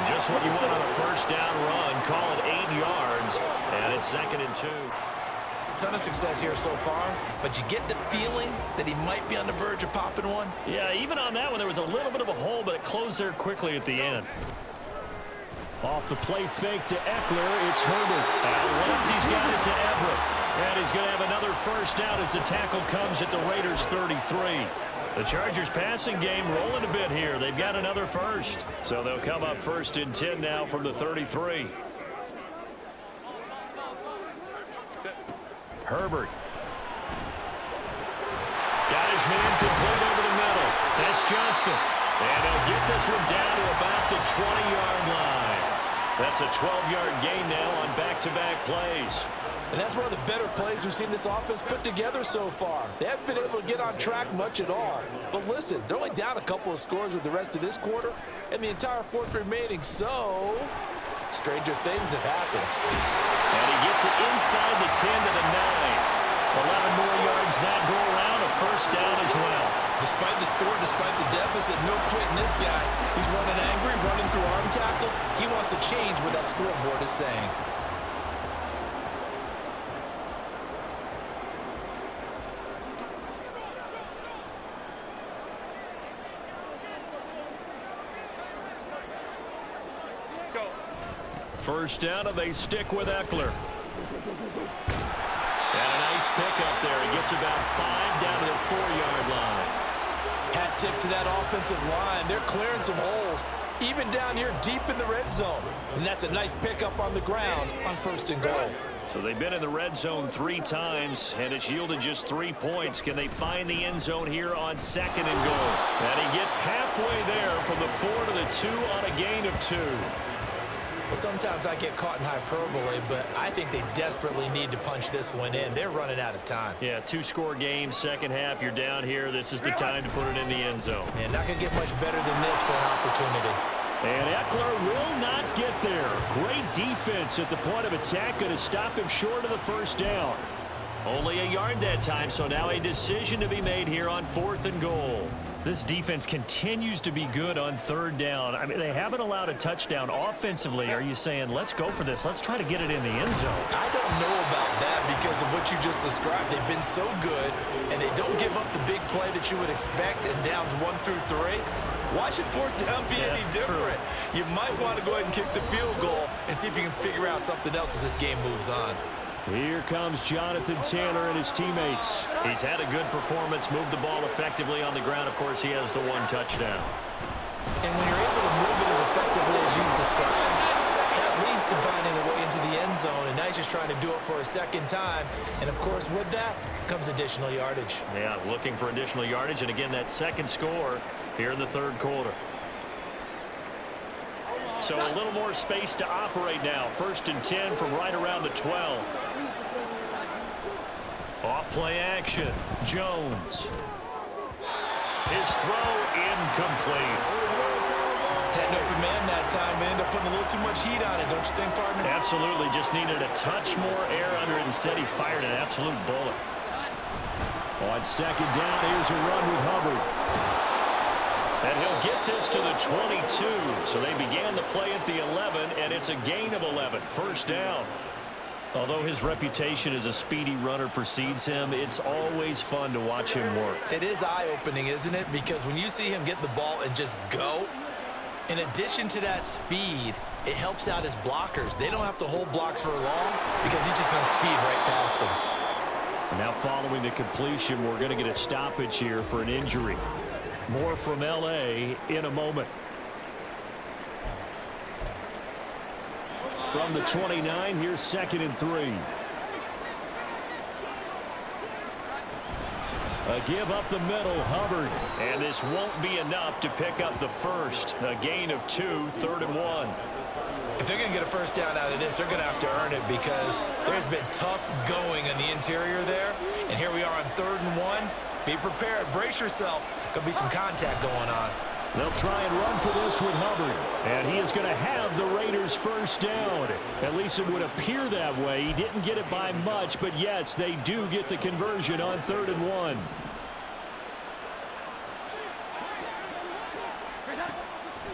Just what you want on a first down run. Call it 8 yards, and it's 2nd and 2. A ton of success here so far, but you get the feeling that he might be on the verge of popping one. Yeah, even on that one, there was a little bit of a hole, but it closed there quickly at the end. Off the play fake to Eckler, it's Herbert. Out left, he's got it to Everett. And he's going to have another first down as the tackle comes at the Raiders' 33. The Chargers passing game rolling a bit here. They've got another first. So they'll come up 1st and 10 now from the 33. Herbert. Got his man complete over the middle. That's Johnston. And he'll get this one down to about the 20-yard line. That's a 12-yard gain now on back-to-back plays. And that's one of the better plays we've seen this offense put together so far. They haven't been able to get on track much at all. But listen, they're only down a couple of scores with the rest of this quarter and the entire 4th remaining. So, stranger things have happened. And he gets it inside the 10 to the 9. 11 more yards that go around, a first down as well. Despite the score, despite the deficit, no quitting this guy. He's running angry, running through arm tackles. He wants to change what that scoreboard is saying. First down, and they stick with Eckler. And a nice pickup there. He gets about 5 down to the 4-yard line. Hat tip to that offensive line. They're clearing some holes, even down here deep in the red zone. And that's a nice pickup on the ground on 1st and goal. So they've been in the red zone 3 times, and it's yielded just 3 points. Can they find the end zone here on 2nd and goal? And he gets halfway there from the 4 to the 2 on a gain of 2. Well, sometimes I get caught in hyperbole, but I think they desperately need to punch this one in. They're running out of time. Yeah, 2-score game, second half, you're down here. This is the time to put it in the end zone. And not going to get much better than this for an opportunity. And Eckler will not get there. Great defense at the point of attack, going to stop him short of the first down. Only a yard that time, so now a decision to be made here on 4th and goal. This defense continues to be good on 3rd down. I mean, they haven't allowed a touchdown offensively. Are you saying, let's go for this? Let's try to get it in the end zone. I don't know about that because of what you just described. They've been so good, and they don't give up the big play that you would expect in downs 1 through 3. Why should 4th down be any different? True. You might want to go ahead and kick the field goal and see if you can figure out something else as this game moves on. Here comes Jonathan Taylor and his teammates. He's had a good performance, moved the ball effectively on the ground. Of course, he has the 1 touchdown. And when you're able to move it as effectively as you've described, that leads to finding a way into the end zone. And now he's just trying to do it for a 2nd time. And, of course, with that comes additional yardage. Yeah, looking for additional yardage. And, again, that 2nd score here in the 3rd quarter. So a little more space to operate now. 1st and 10 from right around the 12. Off play action. Jones. His throw incomplete. Had an open man that time, but ended up putting a little too much heat on it, don't you think, partner? Absolutely. Just needed a touch more air under it. Instead, he fired an absolute bullet. On 2nd down, here's a run with Hubbard. And he'll get this to the 22. So they began the play at the 11, and it's a gain of 11. First down. Although his reputation as a speedy runner precedes him, it's always fun to watch him work. It is eye-opening, isn't it? Because when you see him get the ball and just go, in addition to that speed, it helps out his blockers. They don't have to hold blocks for long because he's just going to speed right past them. And now following the completion, we're going to get a stoppage here for an injury. More from L.A. in a moment. From the 29, here's 2nd and 3. A give up the middle, Hubbard. And this won't be enough to pick up the first. A gain of 2, 3rd and 1. If they're going to get a first down out of this, they're going to have to earn it because there's been tough going in the interior there. And here we are on 3rd and 1. Be prepared. Brace yourself. Going to be some contact going on. They'll try and run for this with Hubbard. And he is going to have the Raiders first down. At least it would appear that way. He didn't get it by much, but yes, they do get the conversion on 3rd and 1.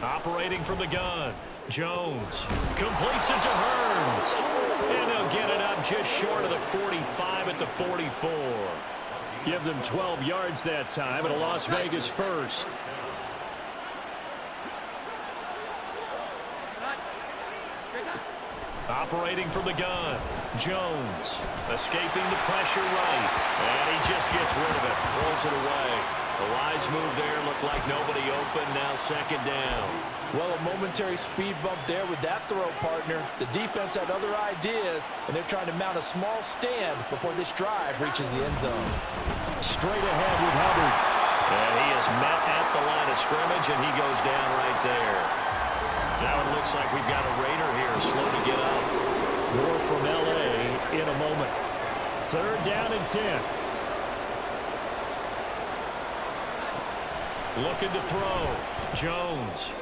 Operating from the gun, Jones completes it to Hearns. And they'll get it up just short of the 45 at the 44. Give them 12 yards that time and a Las Vegas first. Operating from the gun, Jones escaping the pressure right. And he just gets rid of it, throws it away. A wise move there, looked like nobody open, now second down. Well, a momentary speed bump there with that throw, partner. The defense had other ideas, and they're trying to mount a small stand before this drive reaches the end zone. Straight ahead with Hubbard. And he is met at the line of scrimmage, and he goes down right there. Now it looks like we've got a Raider here, slow to get up. More from L.A. in a moment. Third down and 10. Looking to throw. Jones.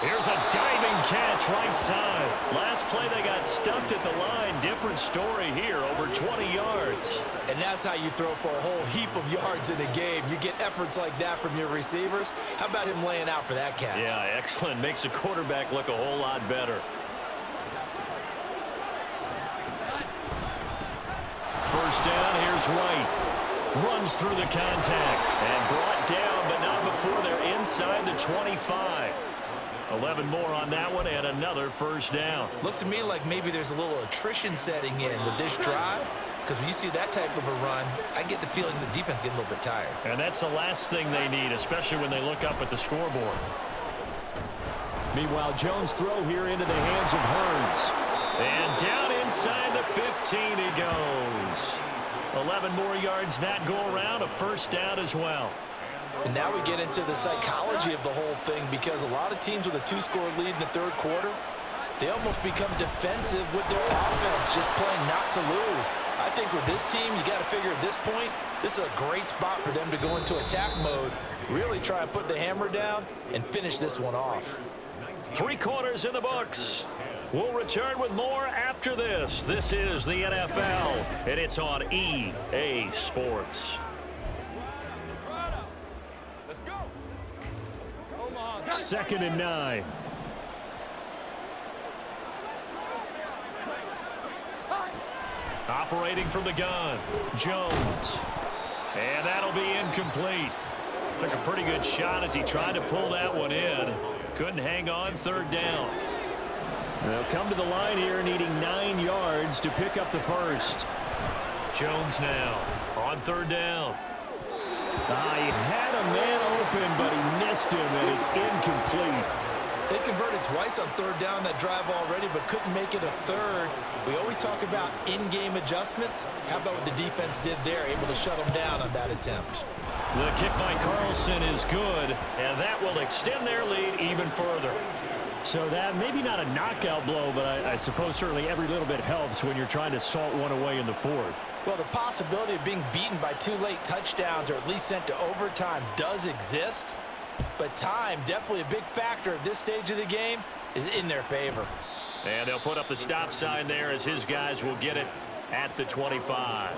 Here's a diving catch right side. Last play they got stuffed at the line. Different story here, over 20 yards. And that's how you throw for a whole heap of yards in a game. You get efforts like that from your receivers. How about him laying out for that catch? Yeah, excellent. Makes the quarterback look a whole lot better. First down, here's White. Runs through the contact and brought down, but not before they're inside the 25. 11 more on that one and another first down. Looks to me like maybe there's a little attrition setting in with this drive, because when you see that type of a run, I get the feeling the defense getting a little bit tired. And that's the last thing they need, especially when they look up at the scoreboard. Meanwhile, Jones' throw here into the hands of Hearns. And down inside the 15 he goes. 11 more yards that go around, a first down as well. And now we get into the psychology of the whole thing, because a lot of teams with a 2-score lead in the third quarter, they almost become defensive with their offense, just playing not to lose. I think with this team, you got to figure at this point, this is a great spot for them to go into attack mode, really try and put the hammer down and finish this one off. 3 quarters in the books. We'll return with more after this. This is the NFL, and it's on EA Sports. Second and 9. Operating from the gun, Jones. And that'll be incomplete. Took a pretty good shot as he tried to pull that one in. Couldn't hang on, third down. They'll come to the line here needing 9 yards to pick up the first. Jones now on third down. He had a man open, but he missed him, and it's incomplete. They converted twice on third down that drive already, but couldn't make it a third. We always talk about in-game adjustments. How about what the defense did there, able to shut them down on that attempt? The kick by Carlson is good, and that will extend their lead even further. So that maybe not a knockout blow, but I suppose certainly every little bit helps when you're trying to salt one away in the fourth. Well, the possibility of being beaten by 2 late touchdowns or at least sent to overtime does exist, but time, definitely a big factor at this stage of the game, is in their favor. And they'll put up the stop sign there as his guys will get it at the 25.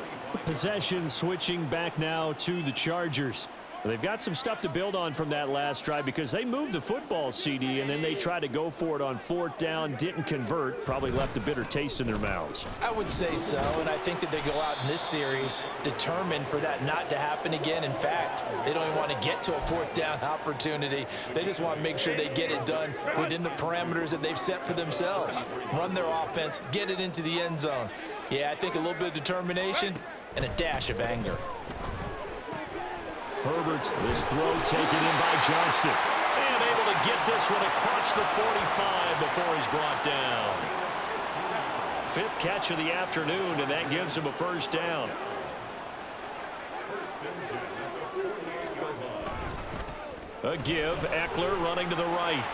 Possession switching back now to the Chargers. They've got some stuff to build on from that last drive because they moved the football, CD, and then they tried to go for it on fourth down, didn't convert, probably left a bitter taste in their mouths. I would say so, and I think that they go out in this series determined for that not to happen again. In fact, they don't even want to get to a fourth down opportunity. They just want to make sure they get it done within the parameters that they've set for themselves. Run their offense, get it into the end zone. Yeah, I think a little bit of determination and a dash of anger. Herbert's this throw taken in by Johnston. And able to get this one across the 45 before he's brought down. 5th catch of the afternoon, and that gives him a first down. A give, Eckler running to the right.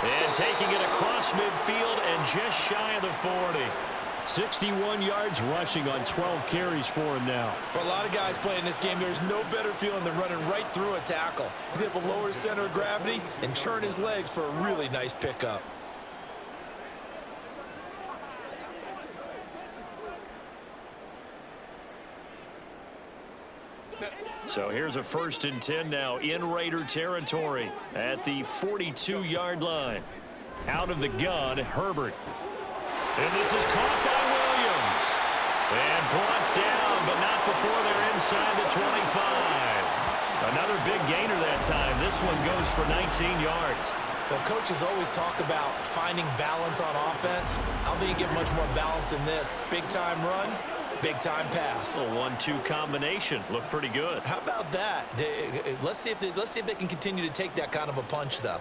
And taking it across midfield and just shy of the 40. 61 yards rushing on 12 carries for him now. For a lot of guys playing this game, there's no better feeling than running right through a tackle. He's able to lower his center of gravity and churn his legs for a really nice pickup. So here's a 1st and 10 now in Raider territory at the 42-yard line. Out of the gun, Herbert. And this is caught by Williams. And brought down, but not before they're inside the 25. Another big gainer that time. This one goes for 19 yards. Well, coaches always talk about finding balance on offense. I don't think you get much more balance than this. Big-time run, big-time pass. A 1-2 combination. Looked pretty good. How about that? Let's see if they can continue to take that kind of a punch, though.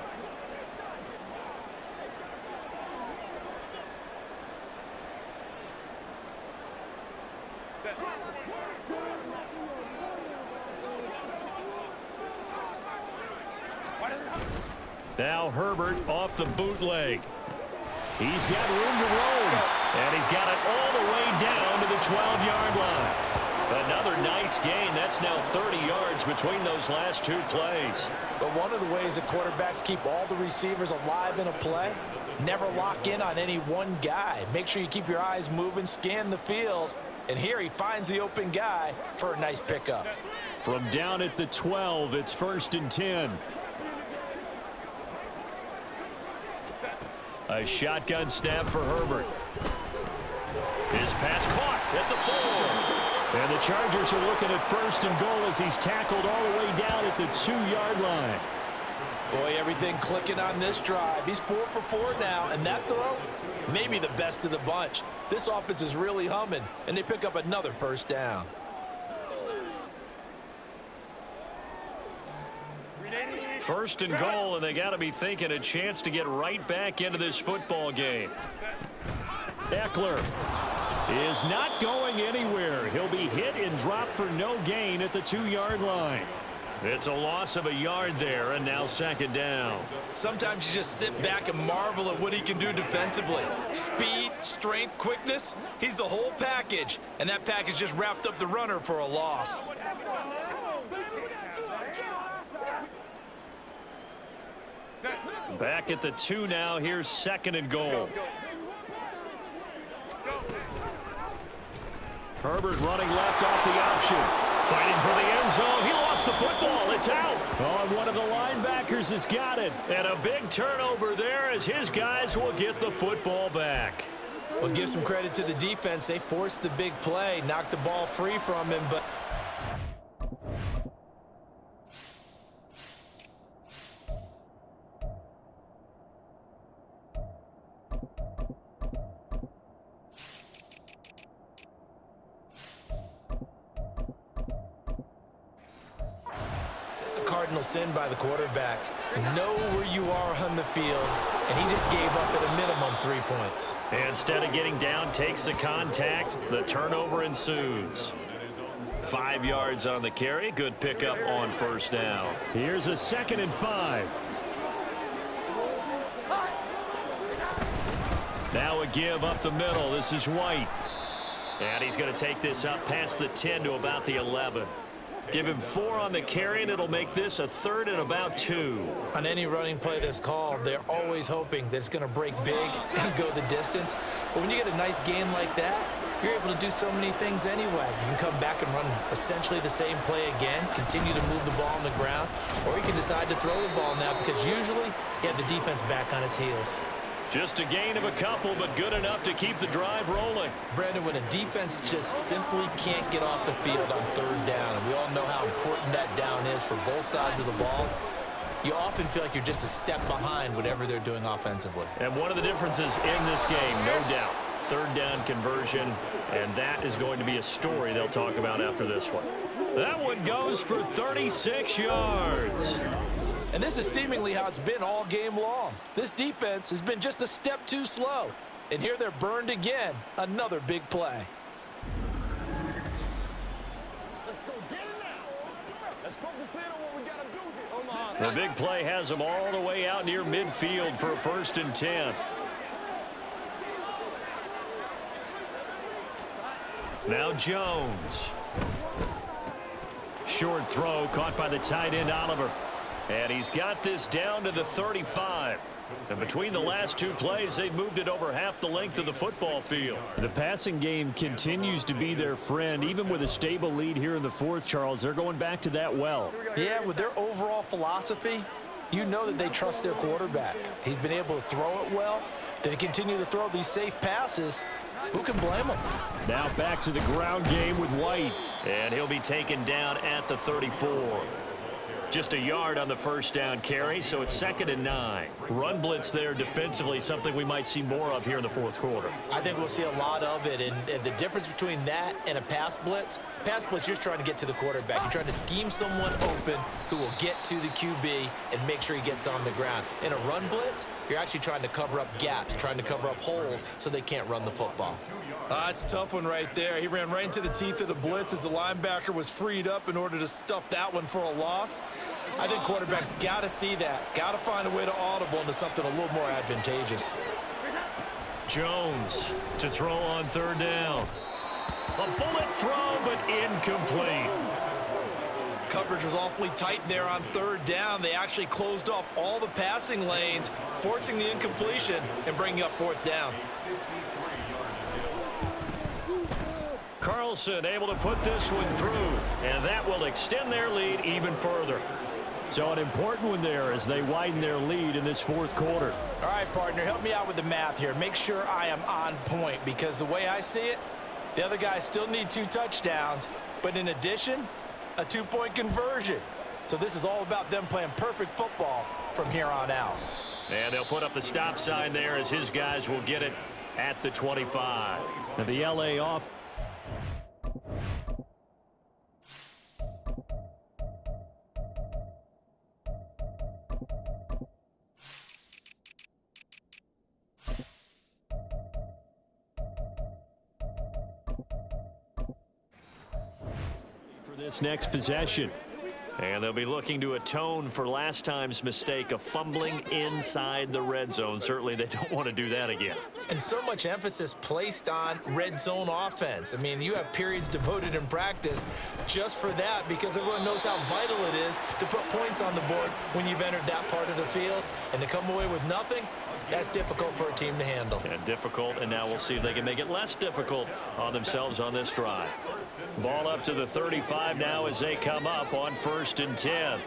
Now Herbert off the bootleg. He's got room to roam, and he's got it all the way down to the 12-yard line. Another nice gain. That's now 30 yards between those last 2 plays. But one of the ways that quarterbacks keep all the receivers alive in a play, never lock in on any one guy. Make sure you keep your eyes moving, scan the field, and here he finds the open guy for a nice pickup. From down at the 12, it's 1st and 10. A shotgun snap for Herbert. His pass caught at the 4. And the Chargers are looking at 1st and goal as he's tackled all the way down at the 2-yard line. Boy, everything clicking on this drive. He's 4 for 4 now, and that throw, maybe the best of the bunch. This offense is really humming, and they pick up another 1st down. First and goal, and they got to be thinking a chance to get right back into this football game. Eckler is not going anywhere. He'll be hit and dropped for no gain at the 2-yard line. It's a loss of a yard there, and now 2nd down. Sometimes you just sit back and marvel at what he can do defensively. Speed, strength, quickness, he's the whole package. And that package just wrapped up the runner for a loss. Back at the 2 now. Here's 2nd and goal. Herbert running left off the option. Fighting for the end zone. He lost the football. It's out. Oh, and one of the linebackers has got it. And a big turnover there as his guys will get the football back. Well, give some credit to the defense. They forced the big play, knocked the ball free from him, but cardinal sin by the quarterback. Know where you are on the field, and he just gave up at a minimum 3 points. Instead of getting down, takes the contact. The turnover ensues. 5 yards on the carry. Good pickup on 1st down. Here's a 2nd and 5. Now a give up the middle. This is White. And he's going to take this up past the 10 to about the 11. Give him 4 on the carry, and it'll make this a 3rd and about 2. On any running play that's called, they're always hoping that it's going to break big and go the distance. But when you get a nice game like that, you're able to do so many things anyway. You can come back and run essentially the same play again, continue to move the ball on the ground, or you can decide to throw the ball now because usually you have the defense back on its heels. Just a gain of a couple, but good enough to keep the drive rolling. Brandon, when a defense just simply can't get off the field on 3rd down, and we all know how important that down is for both sides of the ball, you often feel like you're just a step behind whatever they're doing offensively. And one of the differences in this game, no doubt, 3rd down conversion, and that is going to be a story they'll talk about after this one. That one goes for 36 yards. And this is seemingly how it's been all game long. This defense has been just a step too slow. And here they're burned again. Another big play. Let's go get it now. Let's focus in on what we got to do here. The big play has them all the way out near midfield for a 1st and 10. Now Jones. Short throw caught by the tight end Oliver. And he's got this down to the 35. And between the last two plays, they've moved it over half the length of the football field. The passing game continues to be their friend. Even with a stable lead here in the fourth, Charles, they're going back to that well. Yeah, with their overall philosophy, you know that they trust their quarterback. He's been able to throw it well. They continue to throw these safe passes. Who can blame them? Now back to the ground game with White. And he'll be taken down at the 34. Just a yard on the first down carry, so it's 2nd and 9. Run blitz there defensively, something we might see more of here in the fourth quarter. I think we'll see a lot of it, and the difference between that and a pass blitz, you're just trying to get to the quarterback. You're trying to scheme someone open who will get to the QB and make sure he gets on the ground. In a run blitz, you're actually trying to cover up gaps, trying to cover up holes so they can't run the football. It's a tough one right there. He ran right into the teeth of the blitz as the linebacker was freed up in order to stuff that one for a loss. I think quarterbacks got to see that, got to find a way to audible into something a little more advantageous. Jones to throw on 3rd down. A bullet throw, but incomplete. Coverage was awfully tight there on 3rd down. They actually closed off all the passing lanes, forcing the incompletion and bringing up 4th down. Carlson able to put this one through, and that will extend their lead even further. So an important one there as they widen their lead in this fourth quarter. All right, partner, help me out with the math here. Make sure I am on point, because the way I see it, the other guys still need 2 touchdowns, but in addition, a 2-point conversion. So this is all about them playing perfect football from here on out. And they'll put up the stop sign there as his guys will get it at the 25. Now the LA off. This next possession. And they'll be looking to atone for last time's mistake of fumbling inside the red zone. Certainly they don't want to do that again. And so much emphasis placed on red zone offense. I mean, you have periods devoted in practice just for that, because everyone knows how vital it is to put points on the board when you've entered that part of the field. And to come away with nothing, that's difficult for a team to handle. And difficult, and now we'll see if they can make it less difficult on themselves on this drive. Ball up to the 35 now as they come up on 1st and 10.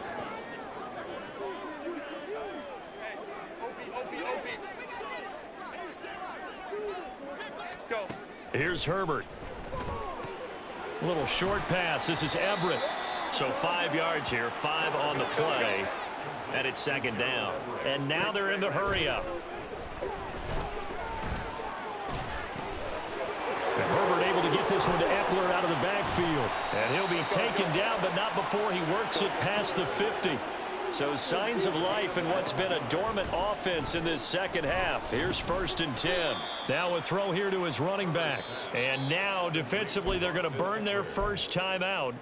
Here's Herbert. A little short pass. This is Everett. So 5 yards here, 5 on the play. And it's 2nd down. And now they're in the hurry-up. Herbert able to get this one to Eckler out of the backfield. And he'll be taken down, but not before he works it past the 50. So signs of life in what's been a dormant offense in this second half. Here's 1st and 10. Now a throw here to his running back. And now defensively they're going to burn their first time out.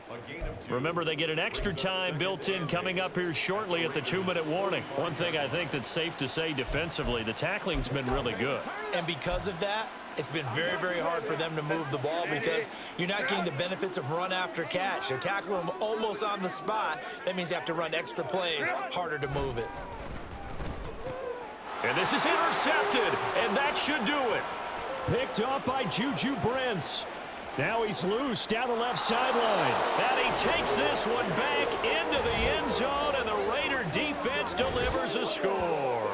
Remember, they get an extra time built in coming up here shortly at the 2-minute warning. One thing I think that's safe to say defensively, the tackling's been really good. And because of that, it's been very, very hard for them to move the ball, because you're not getting the benefits of run after catch. They're tackling them almost on the spot. That means you have to run extra plays, harder to move it. And this is intercepted, and that should do it. Picked up by Juju Brents. Now he's loose down the left sideline. And he takes this one back into the end zone, and the Raider defense delivers a score.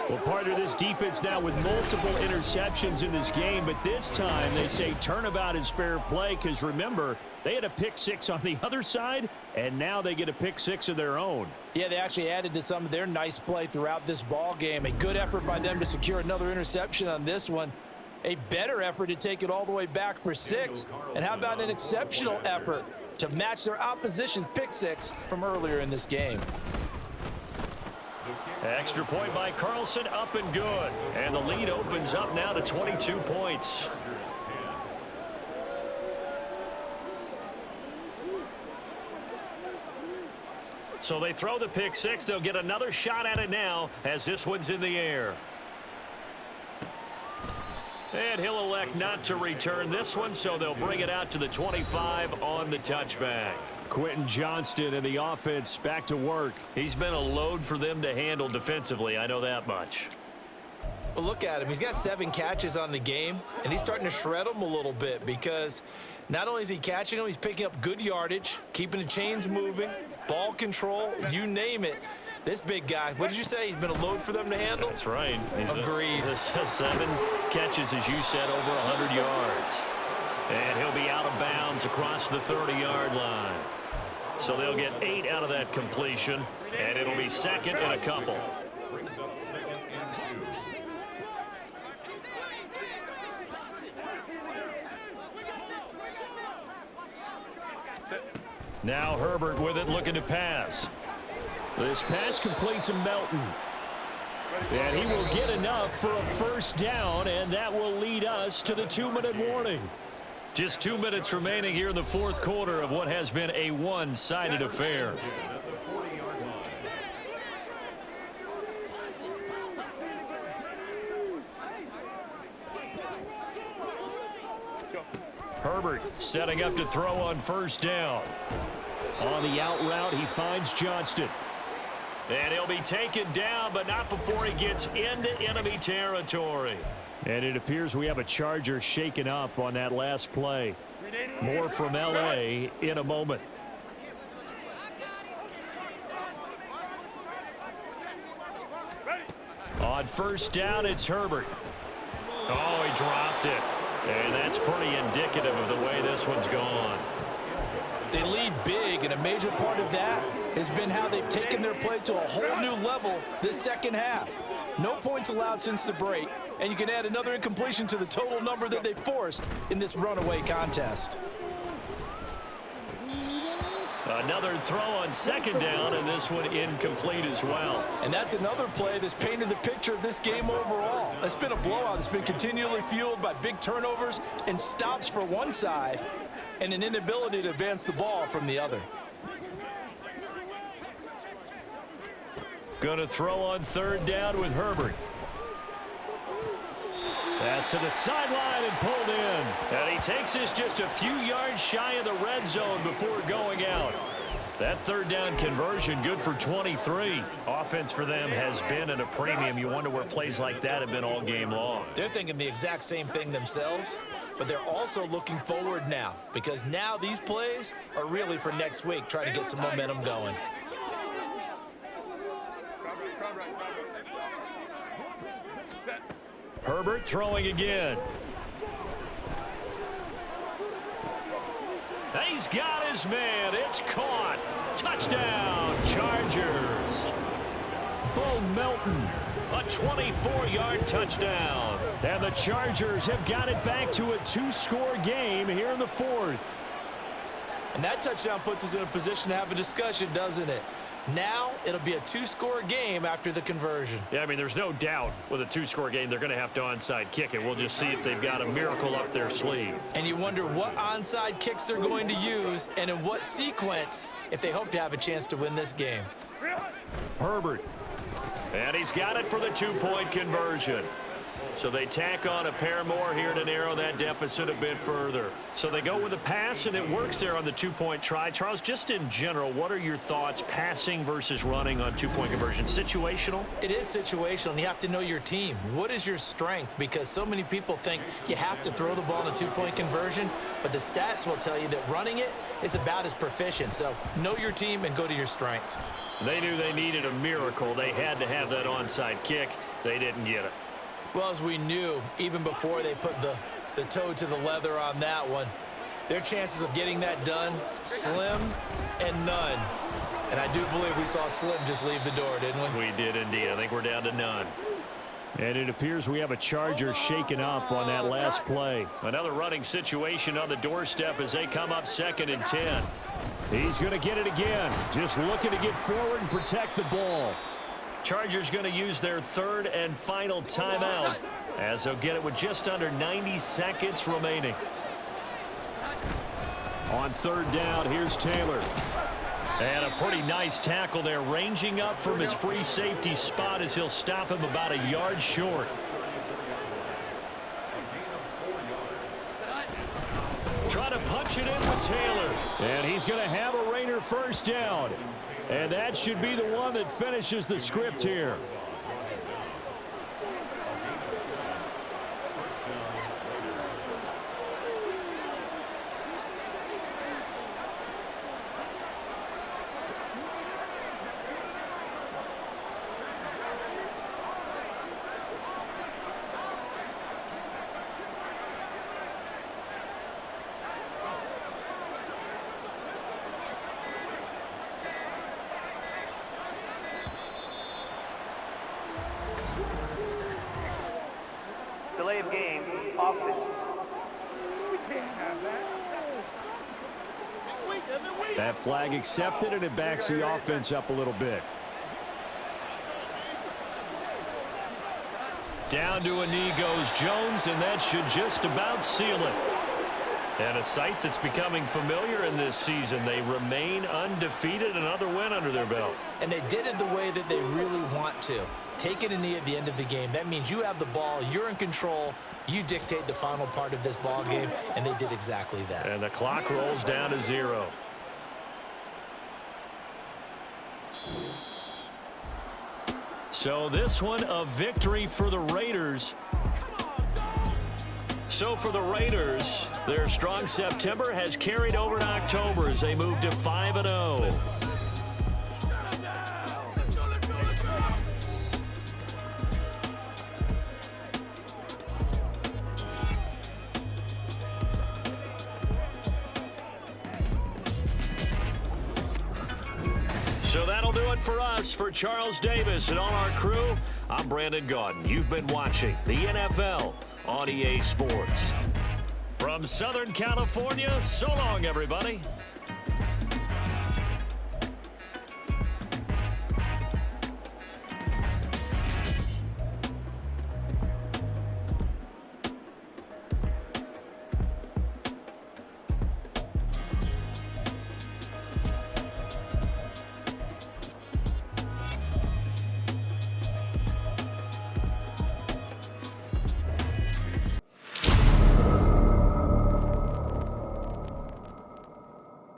Well, part of this defense now with multiple interceptions in this game, but this time they say turnabout is fair play, because remember, they had a pick 6 on the other side, and now they get a pick 6 of their own. Yeah, they actually added to some of their nice play throughout this ball game. A good effort by them to secure another interception on this one. A better effort to take it all the way back for 6. And how about an exceptional effort to match their opposition's pick 6 from earlier in this game? Extra point by Carlson, up and good. And the lead opens up now to 22 points. So they throw the pick 6. They'll get another shot at it now as this one's in the air. And he'll elect not to return this one, so they'll bring it out to the 25 on the touchback. Quentin Johnston and the offense back to work. He's been a load for them to handle defensively. I know that much. Well, look at him. He's got 7 catches on the game, and he's starting to shred them a little bit because not only is he catching them, he's picking up good yardage, keeping the chains moving, ball control, you name it. This big guy, what did you say? He's been a load for them to handle? That's right. Agreed. 7 catches, as you said, over 100 yards. And he'll be out of bounds across the 30-yard line. So they'll get 8 out of that completion, and it'll be second and a couple. Now Herbert with it, looking to pass. This pass complete to Melton. And he will get enough for a first down, and that will lead us to the 2-minute warning. Just 2 minutes remaining here in the fourth quarter of what has been a one-sided affair. Herbert setting up to throw on first down. On the out route, he finds Johnston. And he'll be taken down, but not before he gets into enemy territory. And it appears we have a Charger shaken up on that last play. More from L.A. in a moment. On first down, it's Herbert. Oh, he dropped it. And that's pretty indicative of the way this one's gone. They lead big, and a major part of that has been how they've taken their play to a whole new level this second half. No points allowed since the break, and you can add another incompletion to the total number that they forced in this runaway contest. Another throw on second down, and this one incomplete as well. And that's another play that's painted the picture of this game overall. It's been a blowout that's been continually fueled by big turnovers and stops for one side and an inability to advance the ball from the other. Going to throw on third down with Herbert. Pass to the sideline and pulled in. And he takes this just a few yards shy of the red zone before going out. That third down conversion good for 23. Offense for them has been at a premium. You wonder where plays like that have been all game long. They're thinking the exact same thing themselves, but they're also looking forward now because now these plays are really for next week, trying to get some momentum going. Herbert throwing again. He's got his man. It's caught. Touchdown, Chargers. Bo Melton, a 24-yard touchdown. And the Chargers have got it back to a 2-score game here in the fourth. And that touchdown puts us in a position to have a discussion, doesn't it? Now it'll be a 2-score game after the conversion. Yeah, I mean, there's no doubt with a 2-score game, they're going to have to onside kick it. We'll just see if they've got a miracle up their sleeve. And you wonder what onside kicks they're going to use and in what sequence if they hope to have a chance to win this game. Herbert. And he's got it for the 2-point conversion. So they tack on a pair more here to narrow that deficit a bit further. So they go with a pass, and it works there on the 2-point try. Charles, just in general, what are your thoughts passing versus running on 2-point conversion? Situational? It is situational, and you have to know your team. What is your strength? Because so many people think you have to throw the ball in a 2-point conversion, but the stats will tell you that running it is about as proficient. So know your team and go to your strength. They knew they needed a miracle. They had to have that onside kick. They didn't get it. Well, as we knew, even before they put the toe to the leather on that one, their chances of getting that done, slim and none. And I do believe we saw Slim just leave the door, didn't we? We did indeed. I think we're down to none. And it appears we have a Charger shaken up on that last play. Another running situation on the doorstep as they come up 2nd and 10. He's going to get it again. Just looking to get forward and protect the ball. Chargers going to use their 3rd and final timeout as they'll get it with just under 90 seconds remaining. On 3rd down, here's Taylor. And a pretty nice tackle there, ranging up from his free safety spot as he'll stop him about a yard short. Trying to punch it in with Taylor. And he's going to have a Raider first down. And that should be the one that finishes the script here. Delay of game, offense. That flag accepted, and it backs the offense up a little bit. Down to a knee goes Jones, and that should just about seal it. And a sight that's becoming familiar in this season. They remain undefeated, another win under their belt. And they did it the way that they really want to. Taking a knee at the end of the game, that means you have the ball, you're in control, you dictate the final part of this ball game, and they did exactly that. And the clock rolls down to 0. So this one a victory for the Raiders. So for the Raiders, their strong September has carried over to October as they move to 5-0. So that'll do it for us. For Charles Davis and all our crew, I'm Brandon Gaudin. You've been watching the NFL on EA Sports. From Southern California, so long, everybody.